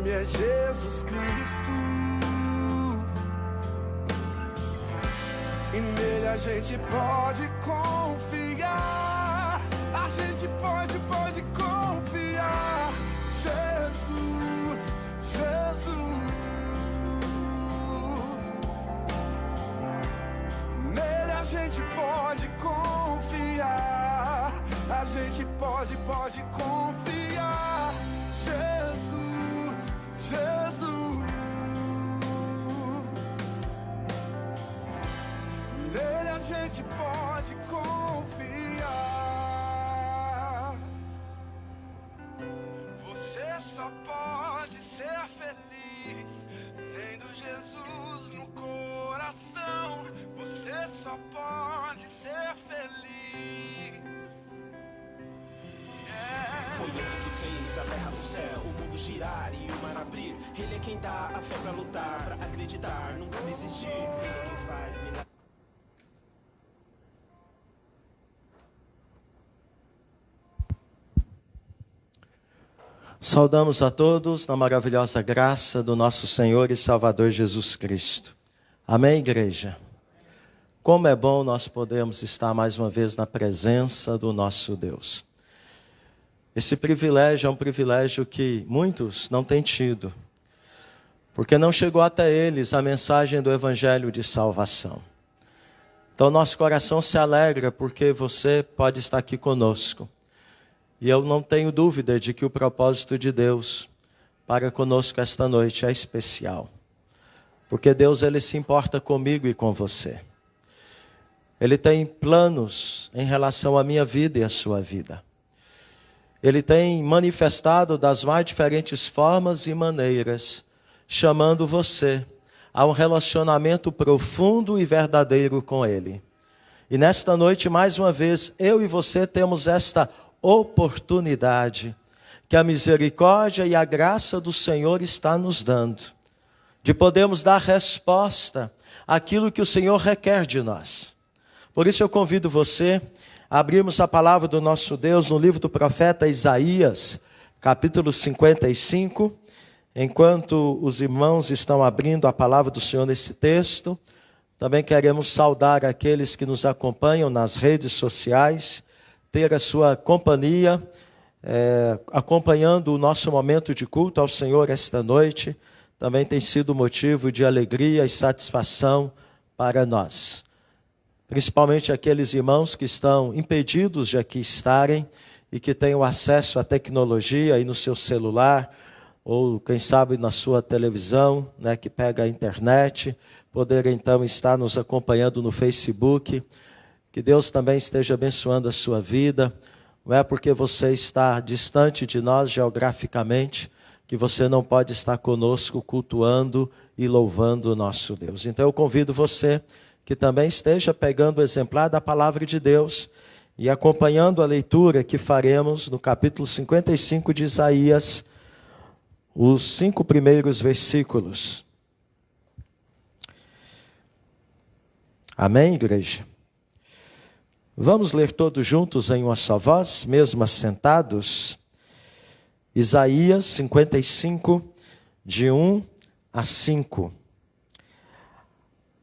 nome é Jesus Cristo. E nele a gente pode confiar. A gente pode confiar. Jesus, Jesus. Nele a gente pode confiar. A gente pode confiar. Jesus, Jesus. Nele a gente pode confiar. Você só pode ser feliz tendo Jesus no coração. Você só pode ser feliz. Foi ele que fez a terra, o céu, o mundo girar e o mar abrir. Ele é quem dá a fé pra lutar, pra acreditar, nunca desistir. Ele é quem faz milagres. Saudamos a todos na maravilhosa graça do nosso Senhor e Salvador Jesus Cristo. Amém, igreja? Como é bom nós podermos estar mais uma vez na presença do nosso Deus. Esse privilégio é um privilégio que muitos não têm tido, porque não chegou até eles a mensagem do Evangelho de salvação. Então nosso coração se alegra porque você pode estar aqui conosco. E eu não tenho dúvida de que o propósito de Deus para conosco esta noite é especial. Porque Deus, Ele se importa comigo e com você. Ele tem planos em relação à minha vida e à sua vida. Ele tem manifestado das mais diferentes formas e maneiras, chamando você a um relacionamento profundo e verdadeiro com Ele. E nesta noite, mais uma vez, eu e você temos esta oportunidade que a misericórdia e a graça do Senhor está nos dando, de podermos dar resposta àquilo que o Senhor requer de nós. Por isso eu convido você a abrirmos a palavra do nosso Deus no livro do profeta Isaías, capítulo 55. Enquanto os irmãos estão abrindo a palavra do Senhor nesse texto, também queremos saudar aqueles que nos acompanham nas redes sociais, ter a sua companhia, acompanhando o nosso momento de culto ao Senhor esta noite, também tem sido motivo de alegria e satisfação para nós. Principalmente aqueles irmãos que estão impedidos de aqui estarem e que têm o acesso à tecnologia aí no seu celular, ou quem sabe na sua televisão, né, que pega a internet, poder então estar nos acompanhando no Facebook. Que Deus também esteja abençoando a sua vida. Não é porque você está distante de nós geograficamente que você não pode estar conosco cultuando e louvando o nosso Deus. Então eu convido você que também esteja pegando o exemplar da palavra de Deus e acompanhando a leitura que faremos no capítulo 55 de Isaías, os 5 primeiros versículos. Amém, igreja? Vamos ler todos juntos em uma só voz, mesmo assentados? Isaías 55, de 1 a 5.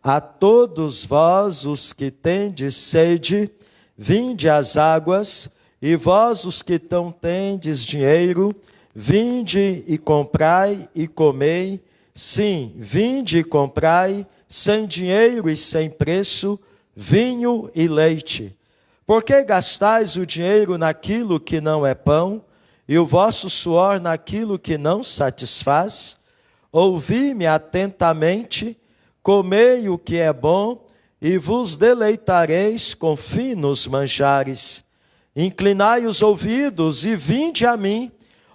A todos vós, os que tendes sede, vinde às águas, e vós, os que não tendes dinheiro, vinde e comprai e comei. Sim, vinde e comprai, sem dinheiro e sem preço, vinho e leite. Por que gastais o dinheiro naquilo que não é pão, e o vosso suor naquilo que não satisfaz? Ouvi-me atentamente, comei o que é bom, e vos deleitareis com finos manjares. Inclinai os ouvidos e vinde a mim,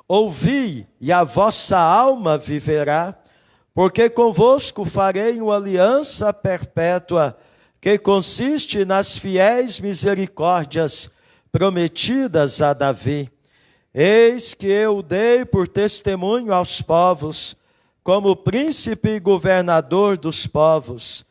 ouvi, e a vossa alma viverá, porque convosco farei uma aliança perpétua, que consiste nas fiéis misericórdias prometidas a Davi. Eis que eu dei por testemunho aos povos, como príncipe e governador dos povos.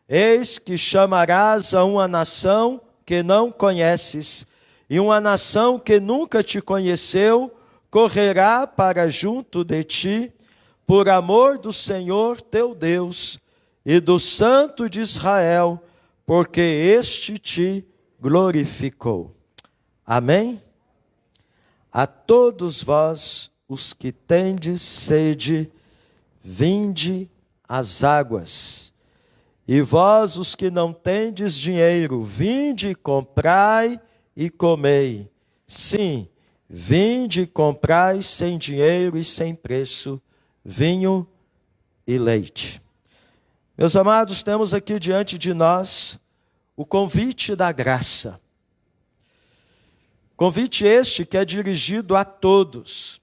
Eis que chamarás a uma nação que não conheces, e uma nação que nunca te conheceu, correrá para junto de ti, por amor do Senhor teu Deus e do Santo de Israel, porque este te glorificou. Amém? A todos vós, os que tendes sede, vinde às águas. E vós, os que não tendes dinheiro, vinde, comprai e comei. Sim, vinde e comprai sem dinheiro e sem preço, vinho e leite. Meus amados, temos aqui diante de nós o convite da graça. Convite este que é dirigido a todos.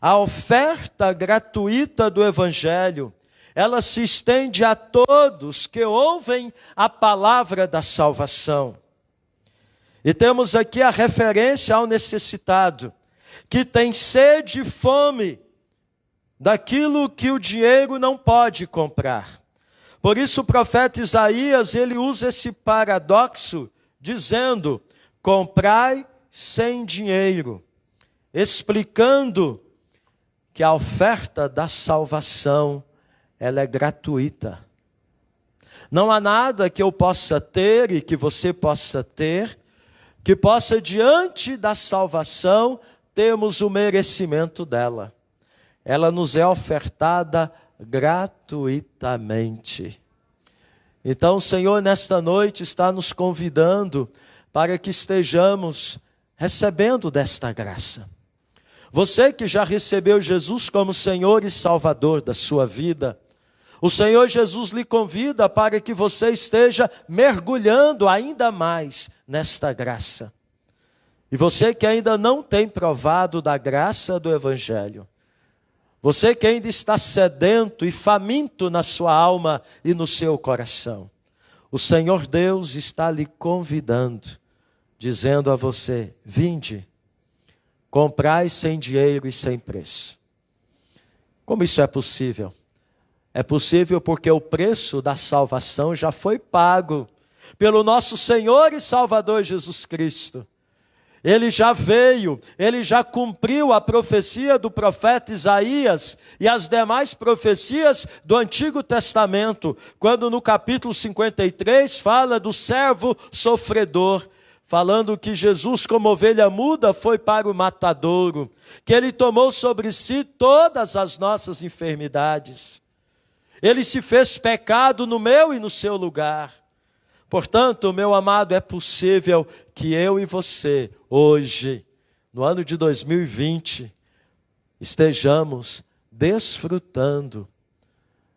A oferta gratuita do Evangelho, ela se estende a todos que ouvem a palavra da salvação. E temos aqui a referência ao necessitado, que tem sede e fome daquilo que o dinheiro não pode comprar. Por isso o profeta Isaías, ele usa esse paradoxo, dizendo, comprai sem dinheiro, explicando que a oferta da salvação, ela é gratuita. Não há nada que eu possa ter e que você possa ter, que possa, diante da salvação, termos o merecimento dela. Ela nos é ofertada gratuitamente. Então o Senhor nesta noite está nos convidando para que estejamos recebendo desta graça. Você que já recebeu Jesus como Senhor e Salvador da sua vida, o Senhor Jesus lhe convida para que você esteja mergulhando ainda mais nesta graça. E você que ainda não tem provado da graça do Evangelho, você que ainda está sedento e faminto na sua alma e no seu coração, o Senhor Deus está lhe convidando, dizendo a você, vinde, comprai sem dinheiro e sem preço. Como isso é possível? É possível porque o preço da salvação já foi pago pelo nosso Senhor e Salvador Jesus Cristo. Ele já veio, ele já cumpriu a profecia do profeta Isaías e as demais profecias do Antigo Testamento, quando no capítulo 53 fala do servo sofredor, falando que Jesus, como ovelha muda, foi para o matadouro, que ele tomou sobre si todas as nossas enfermidades. Ele se fez pecado no meu e no seu lugar. Portanto, meu amado, é possível que eu e você, hoje, no ano de 2020, estejamos desfrutando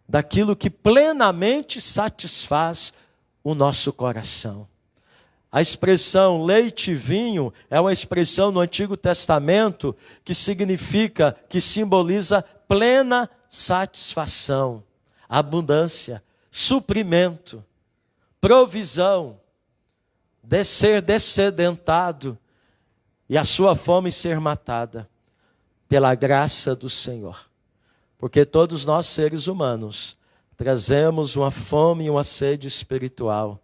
daquilo que plenamente satisfaz o nosso coração. A expressão leite e vinho é uma expressão no Antigo Testamento que significa, que simboliza plena satisfação, abundância, suprimento, provisão, de ser descedentado e a sua fome ser matada pela graça do Senhor. Porque todos nós seres humanos trazemos uma fome e uma sede espiritual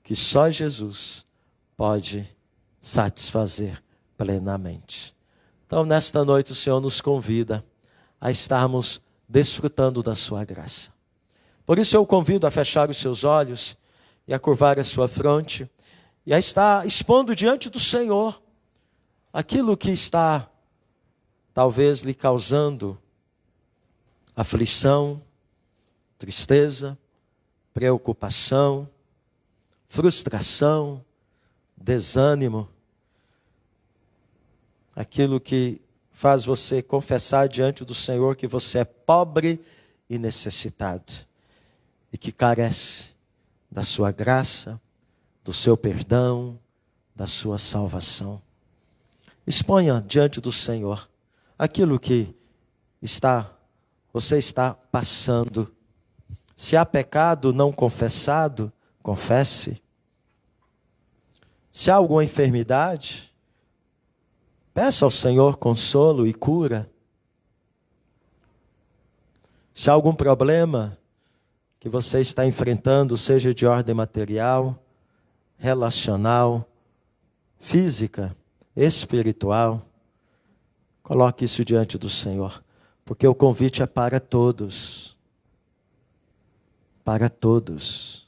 que só Jesus pode satisfazer plenamente. Então, nesta noite, o Senhor nos convida a estarmos desfrutando da sua graça. Por isso eu o convido a fechar os seus olhos e a curvar a sua fronte e a estar expondo diante do Senhor aquilo que está talvez lhe causando aflição, tristeza, preocupação, frustração, desânimo, aquilo que faz você confessar diante do Senhor que você é pobre e necessitado e que carece da sua graça, do seu perdão, da sua salvação. Exponha diante do Senhor aquilo que você está passando. Se há pecado não confessado, confesse. Se há alguma enfermidade, peça ao Senhor consolo e cura. Se há algum problema que você está enfrentando, seja de ordem material, relacional, física, espiritual, coloque isso diante do Senhor, Porque o convite é para todos. Para todos.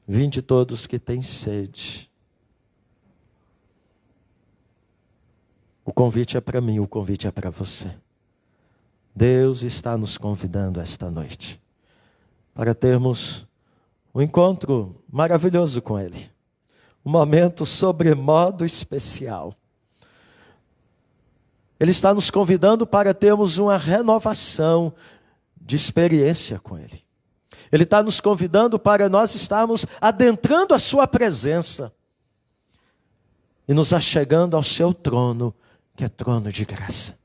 Vinde todos que têm sede. O convite é para mim, o convite é para você. Deus está nos convidando esta noite para termos um encontro maravilhoso com Ele. Um momento sobremodo especial. Ele está nos convidando para termos uma renovação de experiência com Ele. Ele está nos convidando para nós estarmos adentrando a sua presença e nos achegando ao seu trono, que é trono de graça.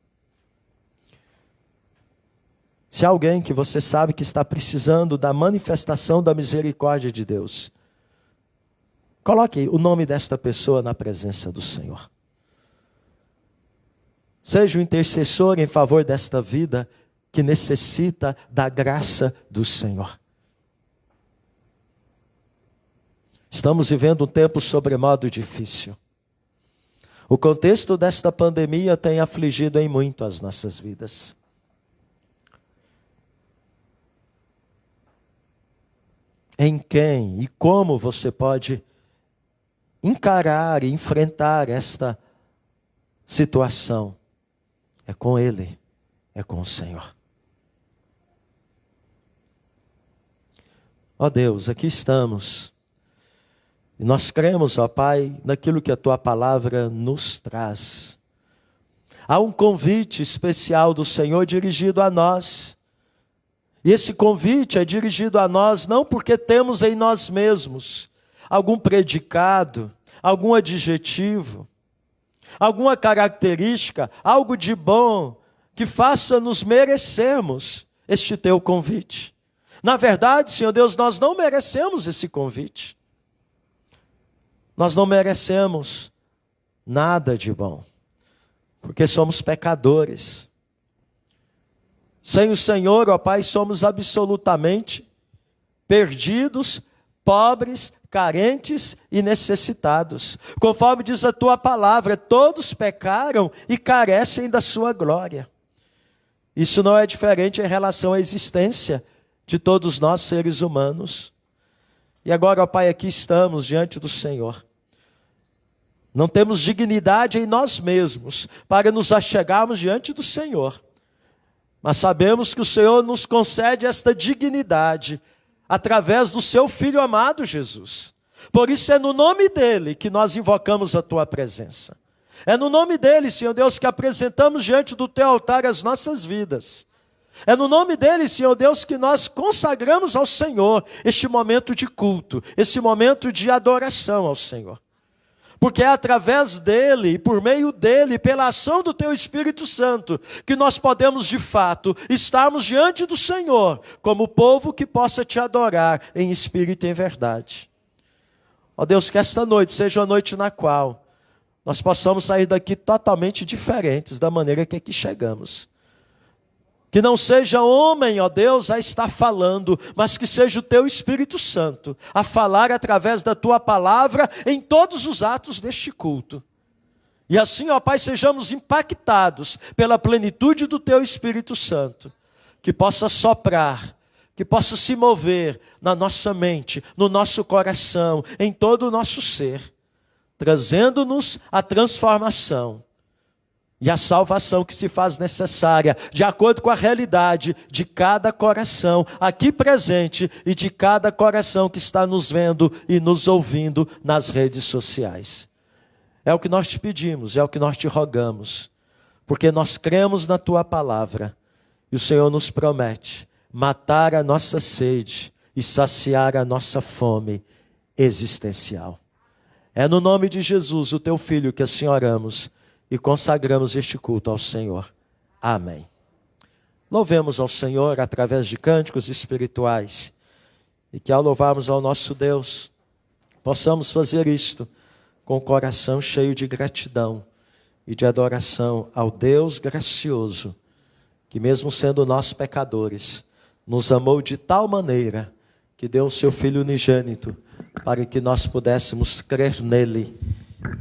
Se há alguém que você sabe que está precisando da manifestação da misericórdia de Deus, coloque o nome desta pessoa na presença do Senhor. Seja o intercessor em favor desta vida que necessita da graça do Senhor. Estamos vivendo um tempo sobremodo difícil. O contexto desta pandemia tem afligido em muito as nossas vidas. Em quem e como você pode encarar e enfrentar esta situação? É com Ele, é com o Senhor. Ó Deus, aqui estamos. E nós cremos, ó Pai, naquilo que a Tua palavra nos traz. Há um convite especial do Senhor dirigido a nós. E esse convite é dirigido a nós não porque temos em nós mesmos algum predicado, algum adjetivo, alguma característica, algo de bom que faça-nos merecermos este Teu convite. Na verdade, Senhor Deus, nós não merecemos esse convite. Nós não merecemos nada de bom, porque somos pecadores. Sem o Senhor, ó Pai, somos absolutamente perdidos, pobres, carentes e necessitados. Conforme diz a Tua palavra, todos pecaram e carecem da Sua glória. Isso não é diferente em relação à existência de todos nós seres humanos. E agora, ó Pai, aqui estamos diante do Senhor. Não temos dignidade em nós mesmos para nos achegarmos diante do Senhor. Mas sabemos que o Senhor nos concede esta dignidade através do Seu Filho amado Jesus. Por isso é no nome dEle que nós invocamos a Tua presença. É no nome dEle, Senhor Deus, que apresentamos diante do Teu altar as nossas vidas. É no nome dEle, Senhor Deus, que nós consagramos ao Senhor este momento de culto, este momento de adoração ao Senhor. Porque é através dEle, e por meio dEle, pela ação do Teu Espírito Santo, que nós podemos, de fato, estarmos diante do Senhor, como povo que possa Te adorar em espírito e em verdade. Ó Deus, que esta noite seja a noite na qual nós possamos sair daqui totalmente diferentes da maneira que aqui chegamos. Que não seja homem, ó Deus, a estar falando, mas que seja o Teu Espírito Santo a falar através da Tua palavra em todos os atos deste culto. E assim, ó Pai, sejamos impactados pela plenitude do Teu Espírito Santo, que possa soprar, que possa se mover na nossa mente, no nosso coração, em todo o nosso ser, trazendo-nos a transformação e a salvação que se faz necessária, de acordo com a realidade de cada coração aqui presente e de cada coração que está nos vendo e nos ouvindo nas redes sociais. É o que nós Te pedimos, é o que nós Te rogamos, porque nós cremos na Tua palavra e o Senhor nos promete matar a nossa sede e saciar a nossa fome existencial. É no nome de Jesus, o Teu Filho, que assim oramos e consagramos este culto ao Senhor. Amém. Louvemos ao Senhor através de cânticos espirituais. E que ao louvarmos ao nosso Deus, possamos fazer isto com o coração cheio de gratidão e de adoração ao Deus gracioso, que mesmo sendo nós pecadores, nos amou de tal maneira que deu o Seu Filho unigênito para que nós pudéssemos crer nele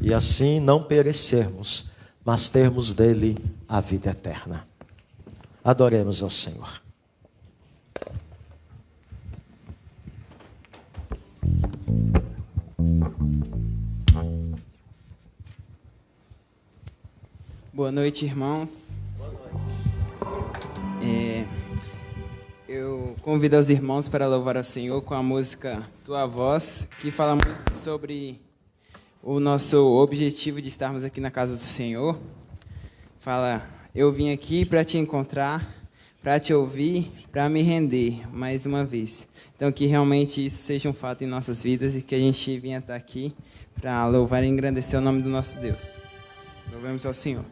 e assim não perecermos, mas termos dele a vida eterna. Adoremos ao Senhor. Boa noite, irmãos. Boa noite. Eu convido os irmãos para louvar ao Senhor com a música Tua Voz, que fala muito sobre o nosso objetivo de estarmos aqui na casa do Senhor. Fala, eu vim aqui para te encontrar, para te ouvir, para me render mais uma vez. Então, que realmente isso seja um fato em nossas vidas e que a gente venha estar aqui para louvar e engrandecer o nome do nosso Deus. Louvemos ao Senhor.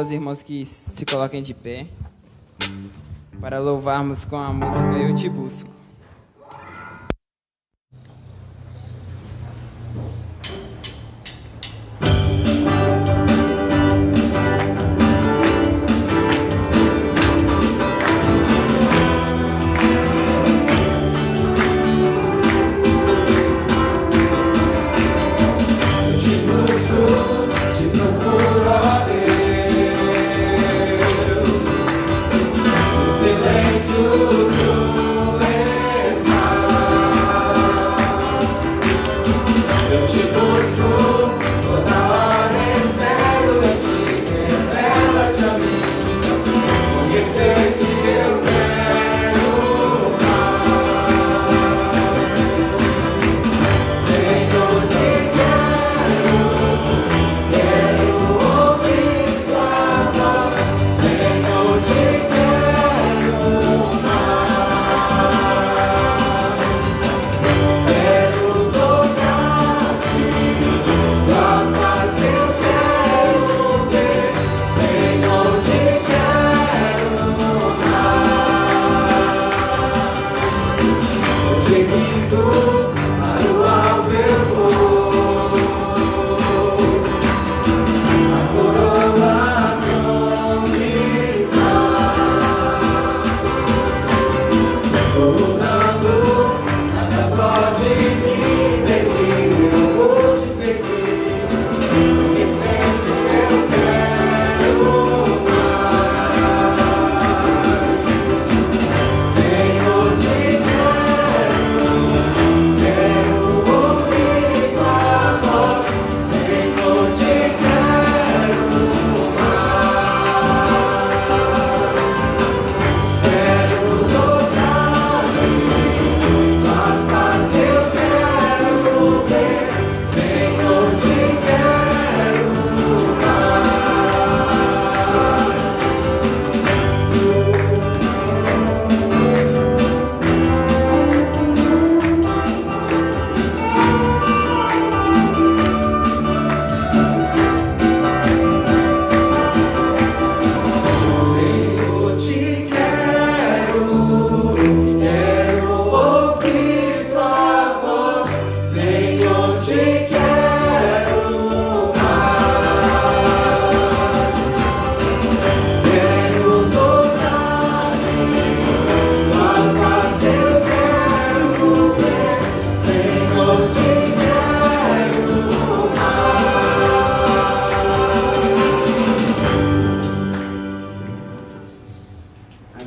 Os irmãos que se coloquem de pé para louvarmos com a música Eu Te Busco. Silêncio do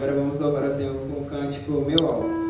Agora vamos louvar ao Senhor com o cântico Meu Alvo.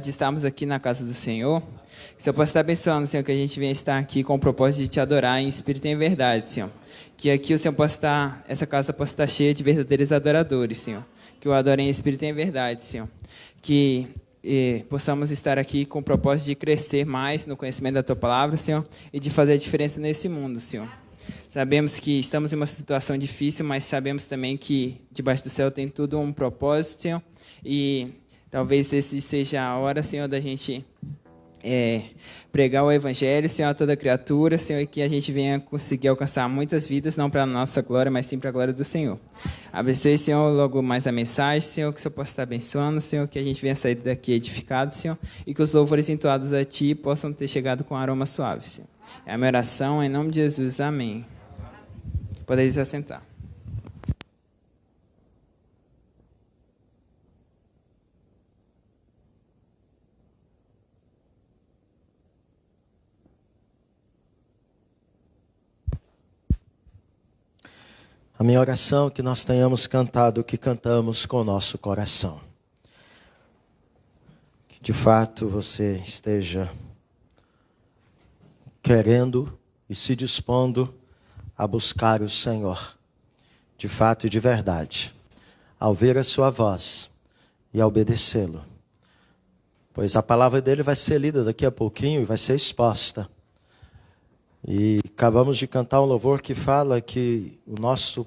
De estarmos aqui na casa do Senhor. Que o Senhor possa estar abençoando, Senhor, que a gente venha estar aqui com o propósito de te adorar em espírito e em verdade, Senhor. Que aqui o Senhor possa estar, essa casa possa estar cheia de verdadeiros adoradores, Senhor. Que o adorem em espírito e em verdade, Senhor. Que possamos estar aqui com o propósito de crescer mais no conhecimento da Tua Palavra, Senhor, e de fazer a diferença nesse mundo, Senhor. Sabemos que estamos em uma situação difícil, mas sabemos também que debaixo do céu tem tudo um propósito, Senhor, e talvez esse seja a hora, Senhor, da gente pregar o Evangelho, Senhor, a toda criatura, Senhor, e que a gente venha conseguir alcançar muitas vidas, não para a nossa glória, mas sim para a glória do Senhor. Abençoe, Senhor, logo mais a mensagem, Senhor, que o Senhor possa estar abençoando, Senhor, que a gente venha sair daqui edificado, Senhor, e que os louvores entoados a Ti possam ter chegado com aroma suave, Senhor. É a minha oração, em nome de Jesus. Amém. Podeis assentar. A minha oração é que nós tenhamos cantado o que cantamos com o nosso coração. Que de fato você esteja querendo e se dispondo a buscar o Senhor, de fato e de verdade. a ouvir a sua voz e a obedecê-lo. Pois a palavra dele vai ser lida daqui a pouquinho e vai ser exposta. E acabamos de cantar um louvor que fala que os nossos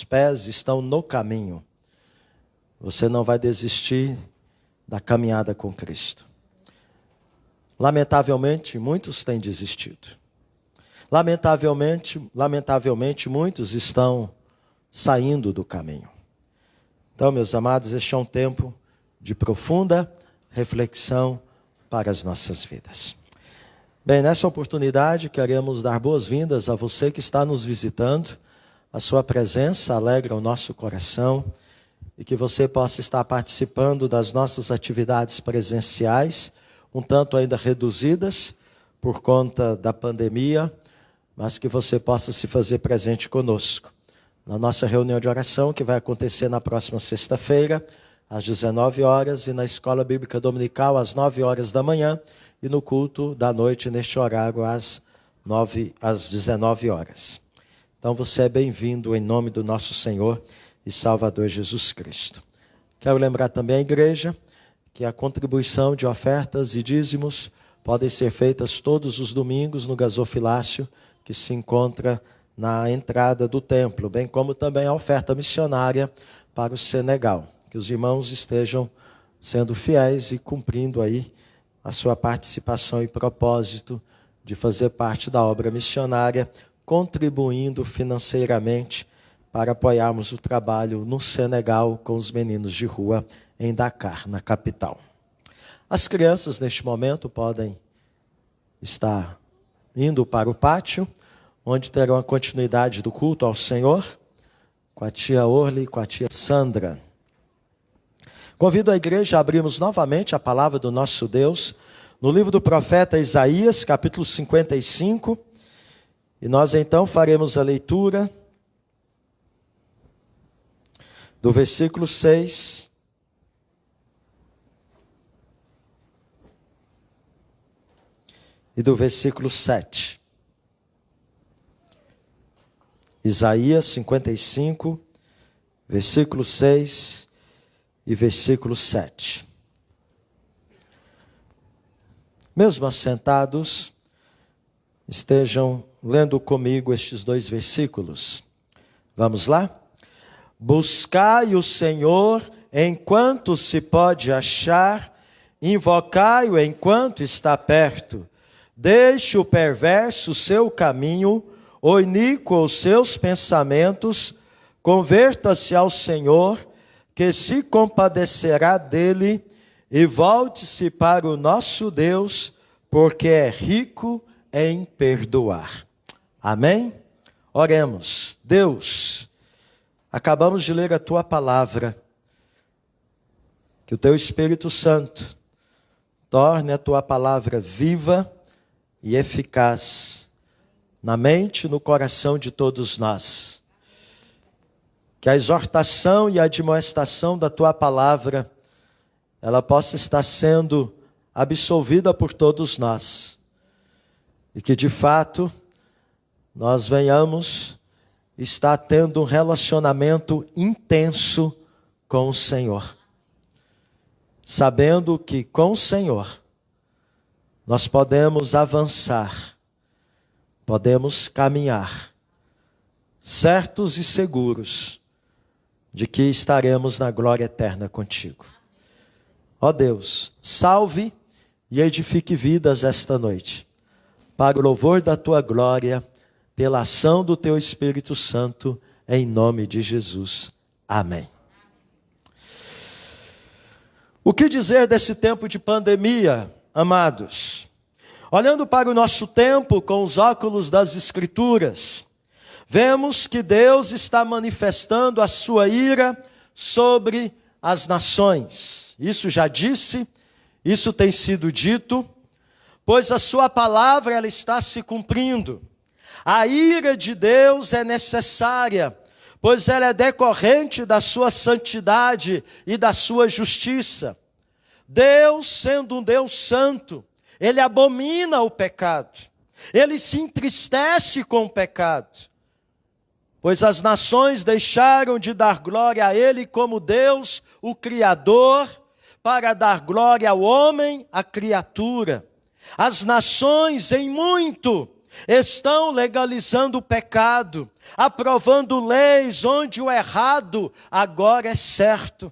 pés estão no caminho. Você não vai desistir da caminhada com Cristo. Lamentavelmente, muitos têm desistido. Lamentavelmente, muitos estão saindo do caminho. Então, meus amados, este é um tempo de profunda reflexão para as nossas vidas. Bem, nessa oportunidade, queremos dar boas-vindas a você que está nos visitando. A sua presença alegra o nosso coração e que você possa estar participando das nossas atividades presenciais, um tanto ainda reduzidas por conta da pandemia, mas que você possa se fazer presente conosco. Na nossa reunião de oração, que vai acontecer na próxima sexta-feira, às 19 horas, e na Escola Bíblica Dominical, às 9 horas da manhã, e no culto da noite, neste horário, às 19 horas. Então, você é bem-vindo em nome do nosso Senhor e Salvador Jesus Cristo. Quero lembrar também à igreja que a contribuição de ofertas e dízimos podem ser feitas todos os domingos no gasofilácio, que se encontra na entrada do templo, bem como também a oferta missionária para o Senegal. Que os irmãos estejam sendo fiéis e cumprindo aí a sua participação e propósito de fazer parte da obra missionária, contribuindo financeiramente para apoiarmos o trabalho no Senegal com os meninos de rua em Dakar, na capital. As crianças, neste momento, podem estar indo para o pátio, onde terão a continuidade do culto ao Senhor, com a tia Orly e com a tia Sandra. Convido a igreja a abrirmos novamente a palavra do nosso Deus no livro do profeta Isaías, capítulo 55, e nós então faremos a leitura do versículo 6 e do versículo 7. Isaías 55, versículo 6 e versículo 7. Mesmo assentados, estejam lendo comigo estes dois versículos. Vamos lá? Buscai o Senhor enquanto se pode achar, invocai-o enquanto está perto. Deixe o perverso o seu caminho, o iníquo os seus pensamentos, converta-se ao Senhor, que se compadecerá dele, e volte-se para o nosso Deus, porque é rico em perdoar. Amém? Oremos. Deus, acabamos de ler a Tua palavra. Que o Teu Espírito Santo torne a Tua palavra viva e eficaz na mente e no coração de todos nós. Que a exortação e a admoestação da Tua palavra, ela possa estar sendo absolvida por todos nós. E que, de fato, nós venhamos estar tendo um relacionamento intenso com o Senhor. Sabendo que com o Senhor nós podemos avançar, podemos caminhar, certos e seguros de que estaremos na glória eterna contigo. Ó Deus, salve e edifique vidas esta noite, para o louvor da Tua glória, pela ação do Teu Espírito Santo, em nome de Jesus. Amém. O que dizer desse tempo de pandemia, amados? Olhando para o nosso tempo com os óculos das Escrituras, vemos que Deus está manifestando a sua ira sobre as nações. Isso já disse, isso tem sido dito, pois a sua palavra ela está se cumprindo. A ira de Deus é necessária, pois ela é decorrente da sua santidade e da sua justiça. Deus, sendo um Deus santo, Ele abomina o pecado, Ele se entristece com o pecado. Pois as nações deixaram de dar glória a Ele como Deus, o Criador, para dar glória ao homem, a criatura. As nações, em muito, estão legalizando o pecado, aprovando leis onde o errado agora é certo.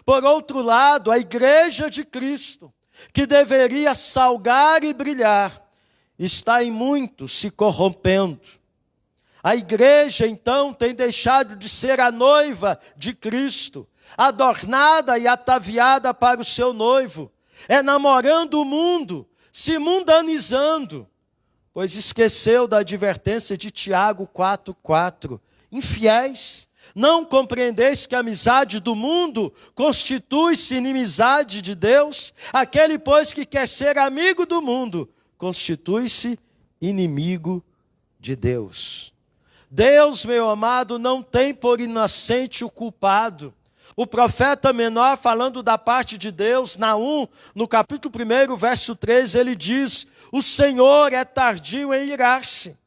Por outro lado, a Igreja de Cristo, que deveria salgar e brilhar, está em muito se corrompendo. A igreja, então, tem deixado de ser a noiva de Cristo, adornada e ataviada para o seu noivo, namorando o mundo, se mundanizando, pois esqueceu da advertência de Tiago 4,4. Infiéis, não compreendeis que a amizade do mundo constitui-se inimizade de Deus? Aquele, pois, que quer ser amigo do mundo, constitui-se inimigo de Deus. Deus, meu amado, não tem por inocente o culpado. O profeta menor, falando da parte de Deus, Naum, no capítulo 1, verso 3, ele diz: o Senhor é tardio em irar-se,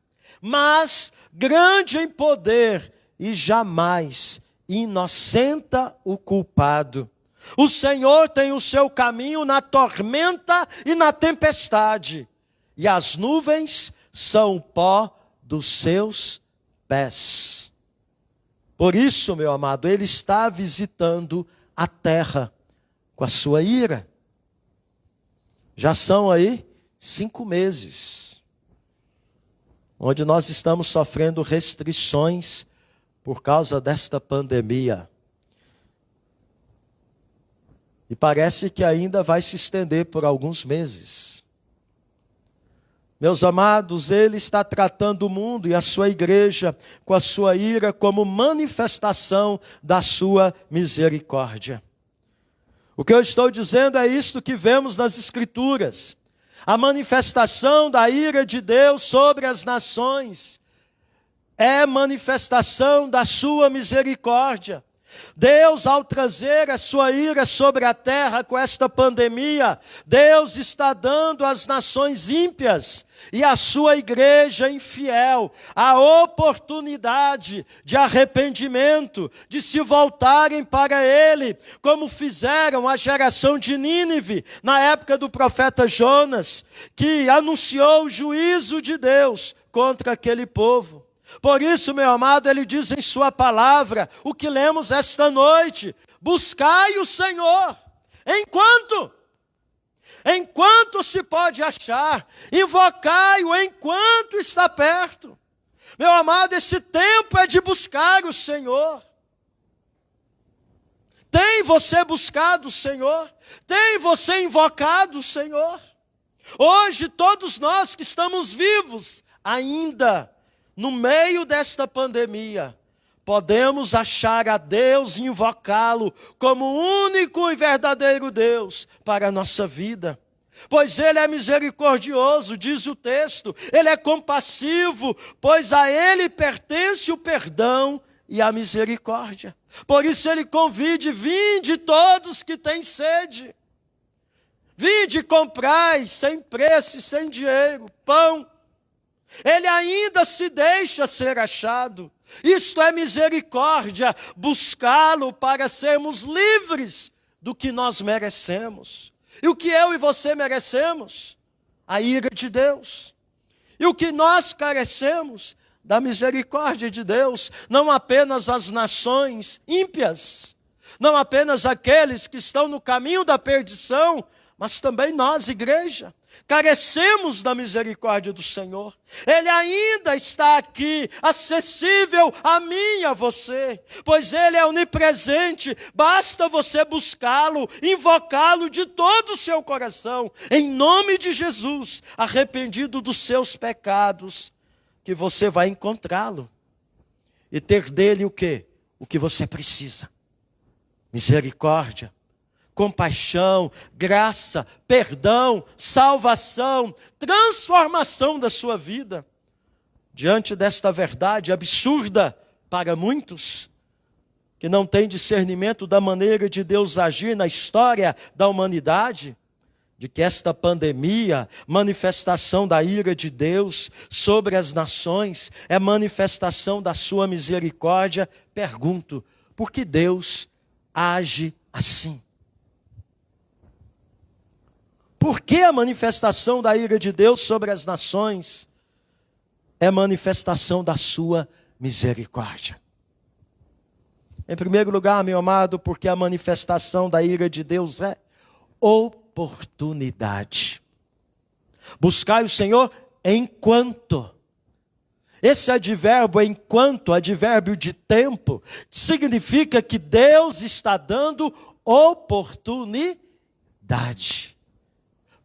mas grande em poder, e jamais inocenta o culpado. O Senhor tem o seu caminho na tormenta e na tempestade, e as nuvens são o pó dos seus pés. Por isso, meu amado, Ele está visitando a terra com a sua ira. Já são aí 5 meses, onde nós estamos sofrendo restrições por causa desta pandemia. E parece que ainda vai se estender por alguns meses. Meus amados, Ele está tratando o mundo e a sua igreja com a sua ira como manifestação da sua misericórdia. O que eu estou dizendo é isto que vemos nas Escrituras. A manifestação da ira de Deus sobre as nações é manifestação da sua misericórdia. Deus, ao trazer a sua ira sobre a terra com esta pandemia, Deus está dando às nações ímpias e à sua igreja infiel a oportunidade de arrependimento, de se voltarem para Ele, como fizeram a geração de Nínive na época do profeta Jonas, que anunciou o juízo de Deus contra aquele povo. Por isso, meu amado, Ele diz em sua palavra, o que lemos esta noite: buscai o Senhor, enquanto se pode achar, invocai-o enquanto está perto. Meu amado, esse tempo é de buscar o Senhor. Tem você buscado o Senhor? Tem você invocado o Senhor? Hoje, todos nós que estamos vivos ainda, no meio desta pandemia, podemos achar a Deus e invocá-lo como o único e verdadeiro Deus para a nossa vida. Pois Ele é misericordioso, diz o texto, Ele é compassivo, pois a Ele pertence o perdão e a misericórdia. Por isso Ele convide: vinde todos que têm sede. Vinde, comprai sem preço e sem dinheiro, pão. Ele ainda se deixa ser achado. Isto é misericórdia, buscá-lo para sermos livres do que nós merecemos. E o que eu e você merecemos? A ira de Deus. E o que nós carecemos? Da misericórdia de Deus. Não apenas as nações ímpias, não apenas aqueles que estão no caminho da perdição, mas também nós, igreja, carecemos da misericórdia do Senhor. Ele ainda está aqui, acessível a mim e a você, pois Ele é onipresente. Basta você buscá-lo, invocá-lo de todo o seu coração, em nome de Jesus, arrependido dos seus pecados, que você vai encontrá-lo e ter dele o quê? O que você precisa: misericórdia, compaixão, graça, perdão, salvação, transformação da sua vida. Diante desta verdade absurda para muitos, que não têm discernimento da maneira de Deus agir na história da humanidade, de que esta pandemia, manifestação da ira de Deus sobre as nações, é manifestação da sua misericórdia, pergunto, por que Deus age assim? Por que a manifestação da ira de Deus sobre as nações é manifestação da sua misericórdia? Em primeiro lugar, meu amado, porque a manifestação da ira de Deus é oportunidade. Buscai o Senhor enquanto. Esse advérbio enquanto, advérbio de tempo, significa que Deus está dando oportunidade.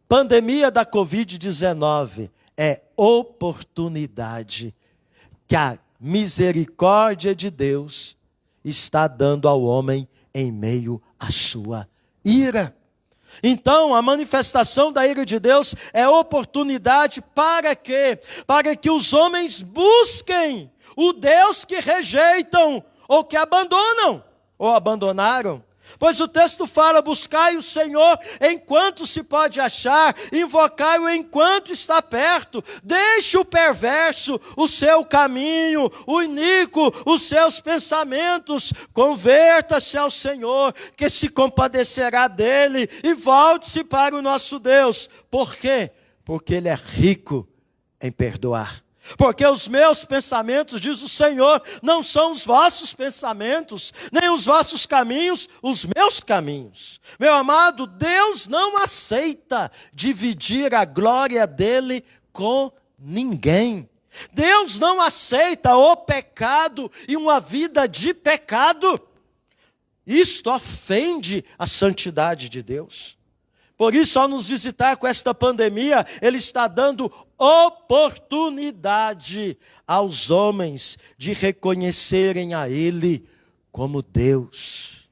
Pandemia da Covid-19 é oportunidade que a misericórdia de Deus está dando ao homem em meio à sua ira. Então, a manifestação da ira de Deus é oportunidade para quê? Para que os homens busquem o Deus que rejeitam ou que abandonam ou abandonaram. Pois o texto fala, buscai o Senhor enquanto se pode achar, invocai-o enquanto está perto, deixe o perverso o seu caminho, o iníquo os seus pensamentos, converta-se ao Senhor, que se compadecerá dele, e volte-se para o nosso Deus. Por quê? Porque Ele é rico em perdoar. Porque os meus pensamentos, diz o Senhor, não são os vossos pensamentos, nem os vossos caminhos, os meus caminhos. Meu amado, Deus não aceita dividir a glória dele com ninguém. Deus não aceita o pecado e uma vida de pecado. Isto ofende a santidade de Deus. Por isso, ao nos visitar com esta pandemia, Ele está dando oportunidade aos homens de reconhecerem a Ele como Deus,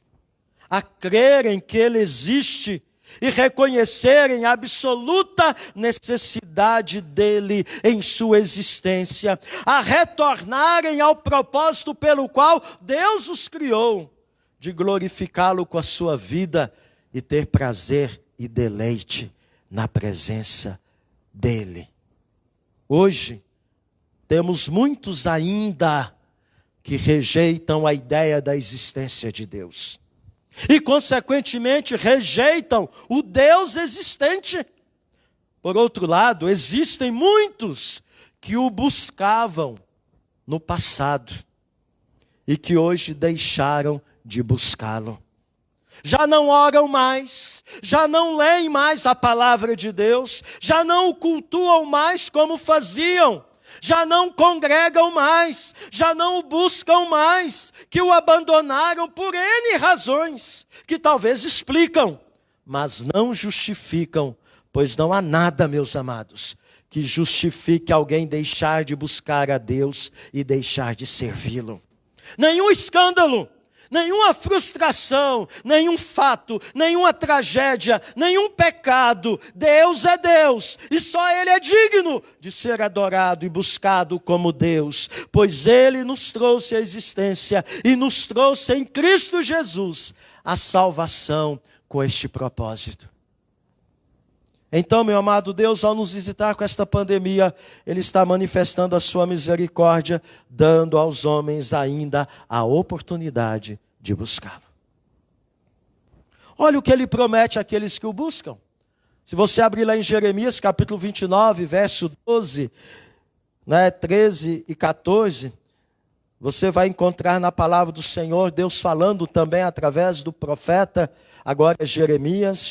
a crerem que Ele existe e reconhecerem a absoluta necessidade dEle em sua existência, a retornarem ao propósito pelo qual Deus os criou, de glorificá-lo com a sua vida e ter prazer e deleite na presença dEle. Hoje, temos muitos ainda que rejeitam a ideia da existência de Deus. E, consequentemente, rejeitam o Deus existente. Por outro lado, existem muitos que o buscavam no passado e que hoje deixaram de buscá-lo. Já não oram mais, já não leem mais a palavra de Deus, já não o cultuam mais como faziam, já não congregam mais, já não o buscam mais, que o abandonaram por N razões, que talvez explicam, mas não justificam, pois não há nada, meus amados, que justifique alguém deixar de buscar a Deus e deixar de servi-lo. Nenhum escândalo, nenhuma frustração, nenhum fato, nenhuma tragédia, nenhum pecado. Deus é Deus e só Ele é digno de ser adorado e buscado como Deus, pois Ele nos trouxe a existência e nos trouxe em Cristo Jesus a salvação com este propósito. Então, meu amado Deus, ao nos visitar com esta pandemia, Ele está manifestando a sua misericórdia, dando aos homens ainda a oportunidade de buscá-lo. Olha o que Ele promete àqueles que o buscam. Se você abrir lá em Jeremias, capítulo 29, verso 12, 13 e 14, você vai encontrar na palavra do Senhor, Deus falando também através do profeta. Agora é Jeremias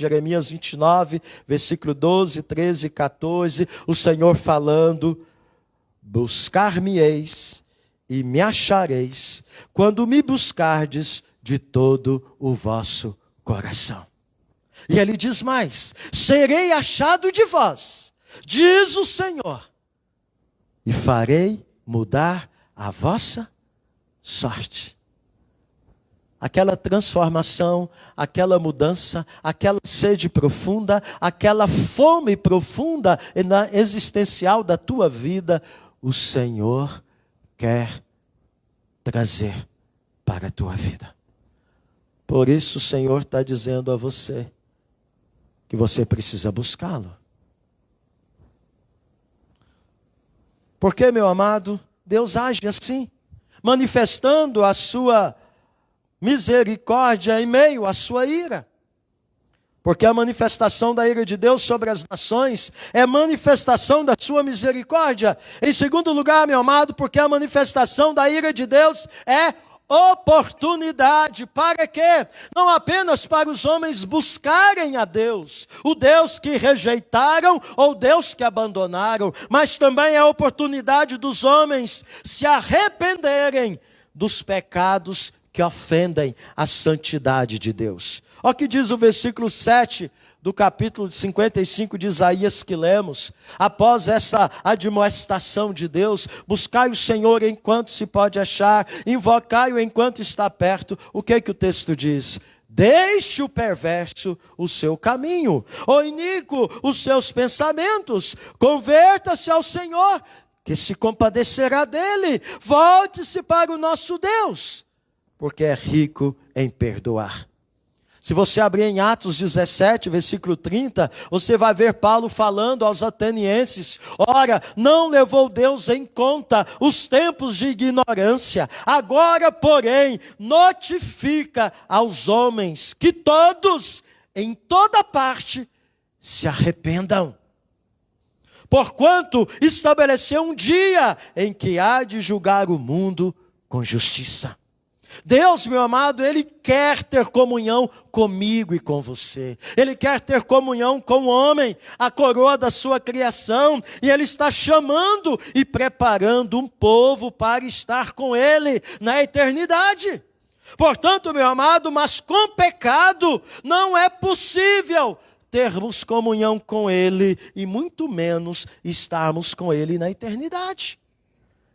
29, versículo 12, 13 e 14, o Senhor falando: buscar-me-eis e me achareis, quando me buscardes de todo o vosso coração. E ele diz mais: serei achado de vós, diz o Senhor, e farei mudar a vossa sorte. Aquela transformação, aquela mudança, aquela sede profunda, aquela fome profunda existencial da tua vida, o Senhor quer trazer para a tua vida. Por isso o Senhor está dizendo a você que você precisa buscá-lo. Porque, meu amado, Deus age assim, manifestando a sua misericórdia em meio à sua ira. Porque a manifestação da ira de Deus sobre as nações é manifestação da sua misericórdia. Em segundo lugar, meu amado, porque a manifestação da ira de Deus é oportunidade. Para quê? Não apenas para os homens buscarem a Deus, o Deus que rejeitaram ou Deus que abandonaram, mas também é a oportunidade dos homens se arrependerem dos pecados que ofendem a santidade de Deus. Olha o que diz o versículo 7 do capítulo 55 de Isaías que lemos. Após essa admoestação de Deus, buscai o Senhor enquanto se pode achar, invocai-o enquanto está perto. O que o texto diz? Deixe o perverso o seu caminho, o iníquo os seus pensamentos, converta-se ao Senhor, que se compadecerá dele, volte-se para o nosso Deus, porque é rico em perdoar. Se você abrir em Atos 17, versículo 30, você vai ver Paulo falando aos atenienses: ora, não levou Deus em conta os tempos de ignorância, agora, porém, notifica aos homens que todos, em toda parte, se arrependam. Porquanto estabeleceu um dia em que há de julgar o mundo com justiça. Deus, meu amado, Ele quer ter comunhão comigo e com você. Ele quer ter comunhão com o homem, a coroa da sua criação. E Ele está chamando e preparando um povo para estar com Ele na eternidade. Portanto, meu amado, mas com pecado não é possível termos comunhão com Ele e muito menos estarmos com Ele na eternidade.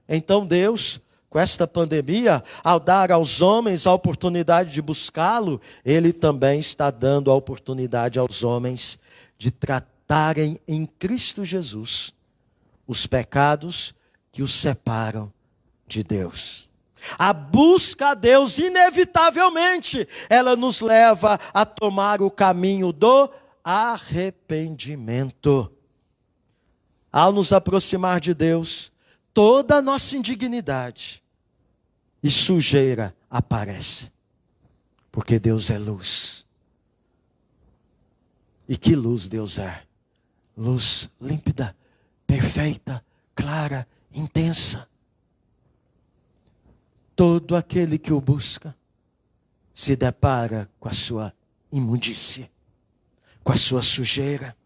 Então Deus, com esta pandemia, ao dar aos homens a oportunidade de buscá-lo, Ele também está dando a oportunidade aos homens de tratarem em Cristo Jesus os pecados que os separam de Deus. A busca a Deus, inevitavelmente, ela nos leva a tomar o caminho do arrependimento. Ao nos aproximar de Deus, toda a nossa indignidade e sujeira aparece. Porque Deus é luz. E que luz Deus é? Luz límpida, perfeita, clara, intensa. Todo aquele que o busca se depara com a sua imundície, com a sua sujeira.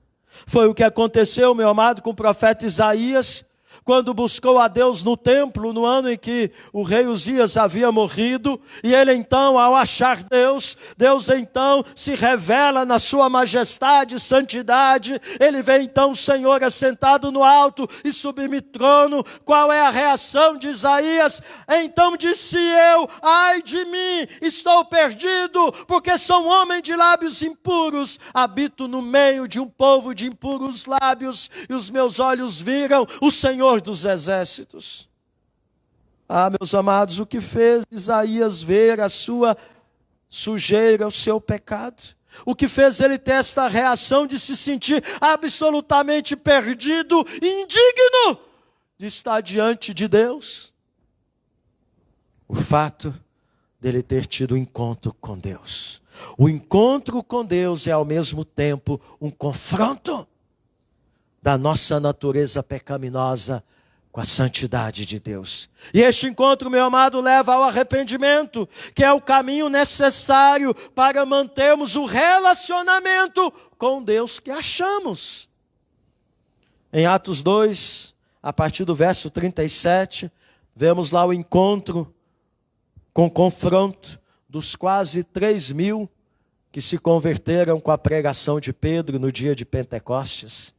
Foi o que aconteceu, meu amado, com o profeta Isaías, quando buscou a Deus no templo, no ano em que o rei Uzias havia morrido, e ele então, ao achar Deus, Deus então se revela na sua majestade e santidade. Ele vê então o Senhor assentado no alto e sublime trono. Qual é a reação de Isaías? Então disse eu: ai de mim, estou perdido, porque sou um homem de lábios impuros, habito no meio de um povo de impuros lábios, e os meus olhos viram o Senhor dos exércitos. Ah, meus amados, o que fez Isaías ver a sua sujeira, o seu pecado? O que fez ele ter esta reação de se sentir absolutamente perdido e indigno de estar diante de Deus? O fato dele ter tido um encontro com Deus. O encontro com Deus é ao mesmo tempo um confronto da nossa natureza pecaminosa com a santidade de Deus. E este encontro, meu amado, leva ao arrependimento, que é o caminho necessário para mantermos o relacionamento com Deus que achamos. Em Atos 2, a partir do verso 37, vemos lá o encontro com o confronto dos quase 3.000 que se converteram com a pregação de Pedro no dia de Pentecostes.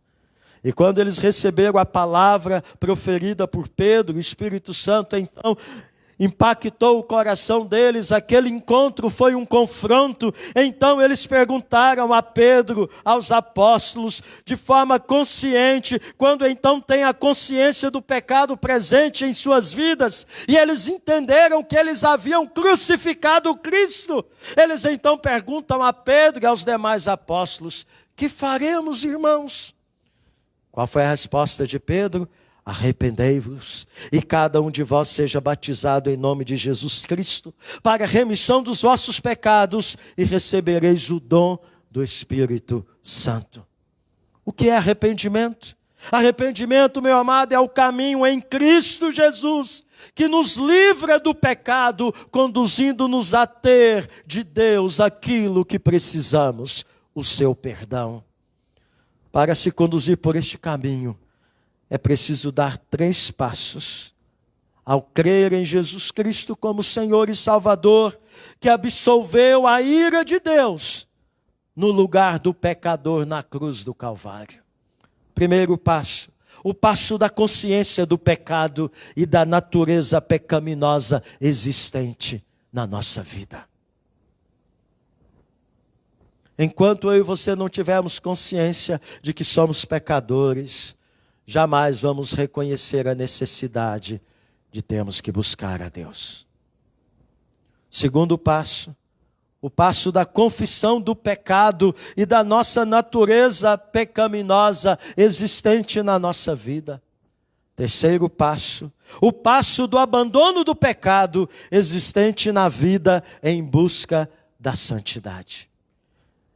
E quando eles receberam a palavra proferida por Pedro, o Espírito Santo então impactou o coração deles, aquele encontro foi um confronto. Então eles perguntaram a Pedro, aos apóstolos, de forma consciente, quando então tem a consciência do pecado presente em suas vidas, e eles entenderam que eles haviam crucificado Cristo. Eles então perguntam a Pedro e aos demais apóstolos: que faremos, irmãos? Qual foi a resposta de Pedro? Arrependei-vos, e cada um de vós seja batizado em nome de Jesus Cristo, para a remissão dos vossos pecados, e recebereis o dom do Espírito Santo. O que é arrependimento? Arrependimento, meu amado, é o caminho em Cristo Jesus, que nos livra do pecado, conduzindo-nos a ter de Deus aquilo que precisamos, o seu perdão. Para se conduzir por este caminho, é preciso dar 3 passos. Ao crer em Jesus Cristo como Senhor e Salvador, que absolveu a ira de Deus no lugar do pecador na cruz do Calvário. Primeiro passo, o passo da consciência do pecado e da natureza pecaminosa existente na nossa vida. Enquanto eu e você não tivermos consciência de que somos pecadores, jamais vamos reconhecer a necessidade de termos que buscar a Deus. Segundo passo, o passo da confissão do pecado e da nossa natureza pecaminosa existente na nossa vida. Terceiro passo, o passo do abandono do pecado existente na vida em busca da santidade.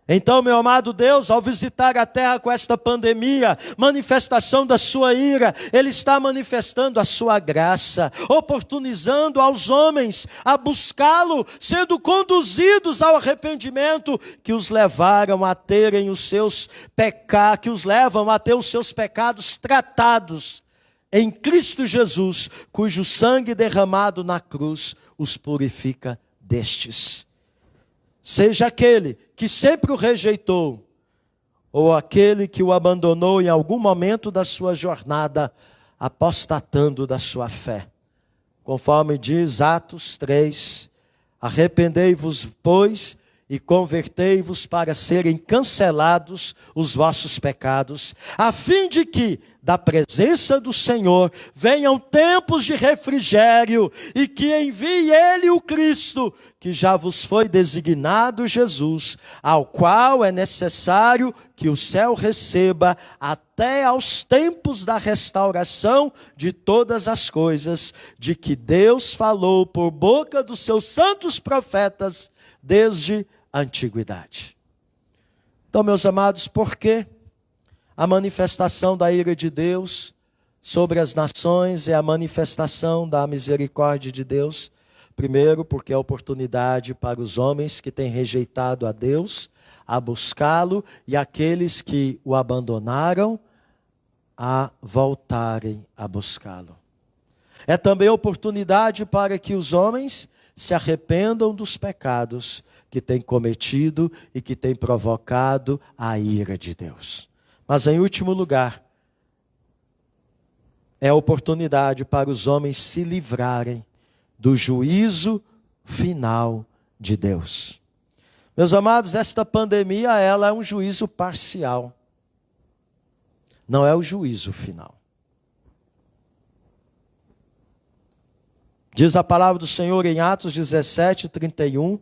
Então, meu amado Deus, ao visitar a terra com esta pandemia, manifestação da sua ira, Ele está manifestando a sua graça, oportunizando aos homens a buscá-lo, sendo conduzidos ao arrependimento, que os levaram a terem os seus pecados, que os levam a ter os seus pecados tratados em Cristo Jesus, cujo sangue derramado na cruz os purifica destes. Seja aquele que sempre o rejeitou, ou aquele que o abandonou em algum momento da sua jornada, apostatando da sua fé. Conforme diz Atos 3, arrependei-vos, pois, e convertei-vos para serem cancelados os vossos pecados, a fim de que, da presença do Senhor, venham tempos de refrigério, e que envie Ele o Cristo, que já vos foi designado Jesus, ao qual é necessário que o céu receba até aos tempos da restauração de todas as coisas, de que Deus falou por boca dos seus santos profetas desde a antiguidade. Então, meus amados, por que a manifestação da ira de Deus sobre as nações é a manifestação da misericórdia de Deus? Primeiro, porque é oportunidade para os homens que têm rejeitado a Deus a buscá-lo, e aqueles que o abandonaram a voltarem a buscá-lo. É também oportunidade para que os homens se arrependam dos pecados que têm cometido e que têm provocado a ira de Deus. Mas, em último lugar, é a oportunidade para os homens se livrarem do juízo final de Deus. Meus amados, esta pandemia, ela é um juízo parcial. Não é o juízo final. Diz a palavra do Senhor em Atos 17, 31,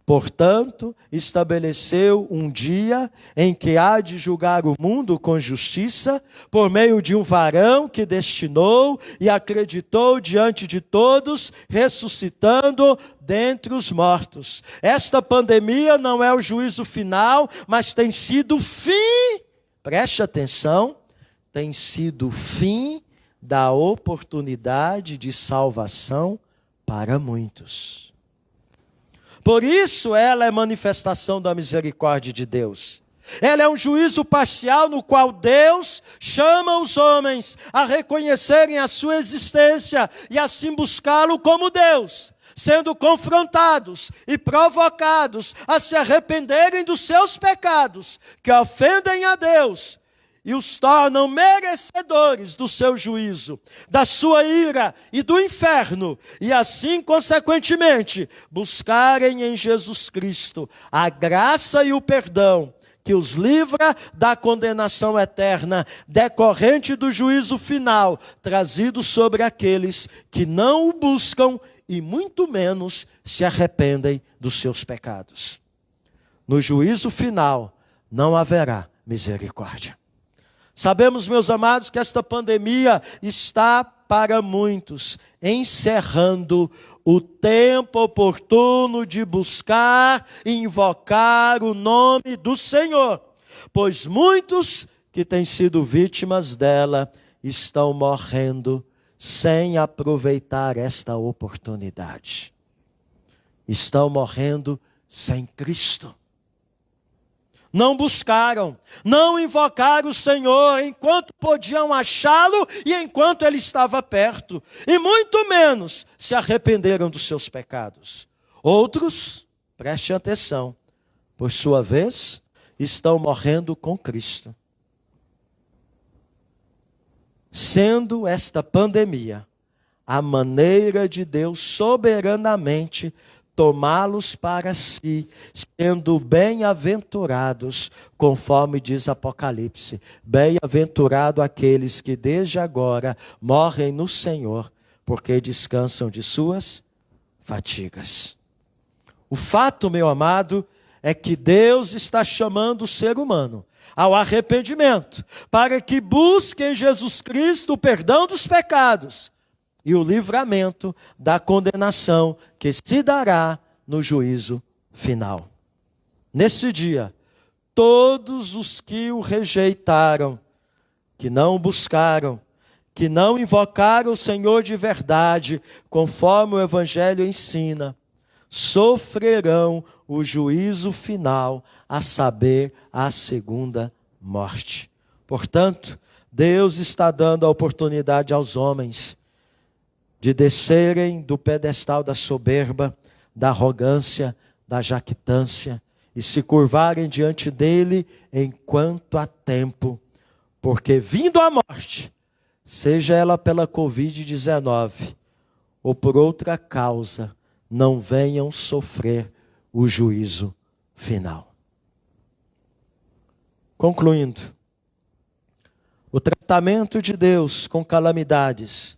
portanto, estabeleceu um dia em que há de julgar o mundo com justiça, por meio de um varão que destinou e acreditou diante de todos, ressuscitando dentre os mortos. Esta pandemia não é o juízo final, mas tem sido o fim, preste atenção, tem sido o fim da oportunidade de salvação para muitos. Por isso ela é manifestação da misericórdia de Deus. Ela é um juízo parcial no qual Deus chama os homens a reconhecerem a sua existência e assim buscá-lo como Deus, sendo confrontados e provocados a se arrependerem dos seus pecados, que ofendem a Deus, e os tornam merecedores do seu juízo, da sua ira e do inferno, e assim, consequentemente, buscarem em Jesus Cristo a graça e o perdão que os livra da condenação eterna, decorrente do juízo final, trazido sobre aqueles que não o buscam e muito menos se arrependem dos seus pecados. No juízo final não haverá misericórdia. Sabemos, meus amados, que esta pandemia está para muitos encerrando o tempo oportuno de buscar e invocar o nome do Senhor, pois muitos que têm sido vítimas dela estão morrendo sem aproveitar esta oportunidade. Estão morrendo sem Cristo. Não buscaram, não invocaram o Senhor enquanto podiam achá-lo e enquanto ele estava perto. E muito menos se arrependeram dos seus pecados. Outros, preste atenção, por sua vez, estão morrendo com Cristo. Sendo esta pandemia a maneira de Deus soberanamente tomá-los para si, sendo bem-aventurados, conforme diz Apocalipse. Bem-aventurado aqueles que desde agora morrem no Senhor, porque descansam de suas fatigas. O fato, meu amado, é que Deus está chamando o ser humano ao arrependimento, para que busque em Jesus Cristo o perdão dos pecados e o livramento da condenação que se dará no juízo final. Nesse dia, todos os que o rejeitaram, que não o buscaram, que não invocaram o Senhor de verdade, conforme o Evangelho ensina, sofrerão o juízo final, a saber, a segunda morte. Portanto, Deus está dando a oportunidade aos homens de descerem do pedestal da soberba, da arrogância, da jactância, e se curvarem diante dele enquanto há tempo, porque vindo a morte, seja ela pela Covid-19 ou por outra causa, não venham sofrer o juízo final. Concluindo, o tratamento de Deus com calamidades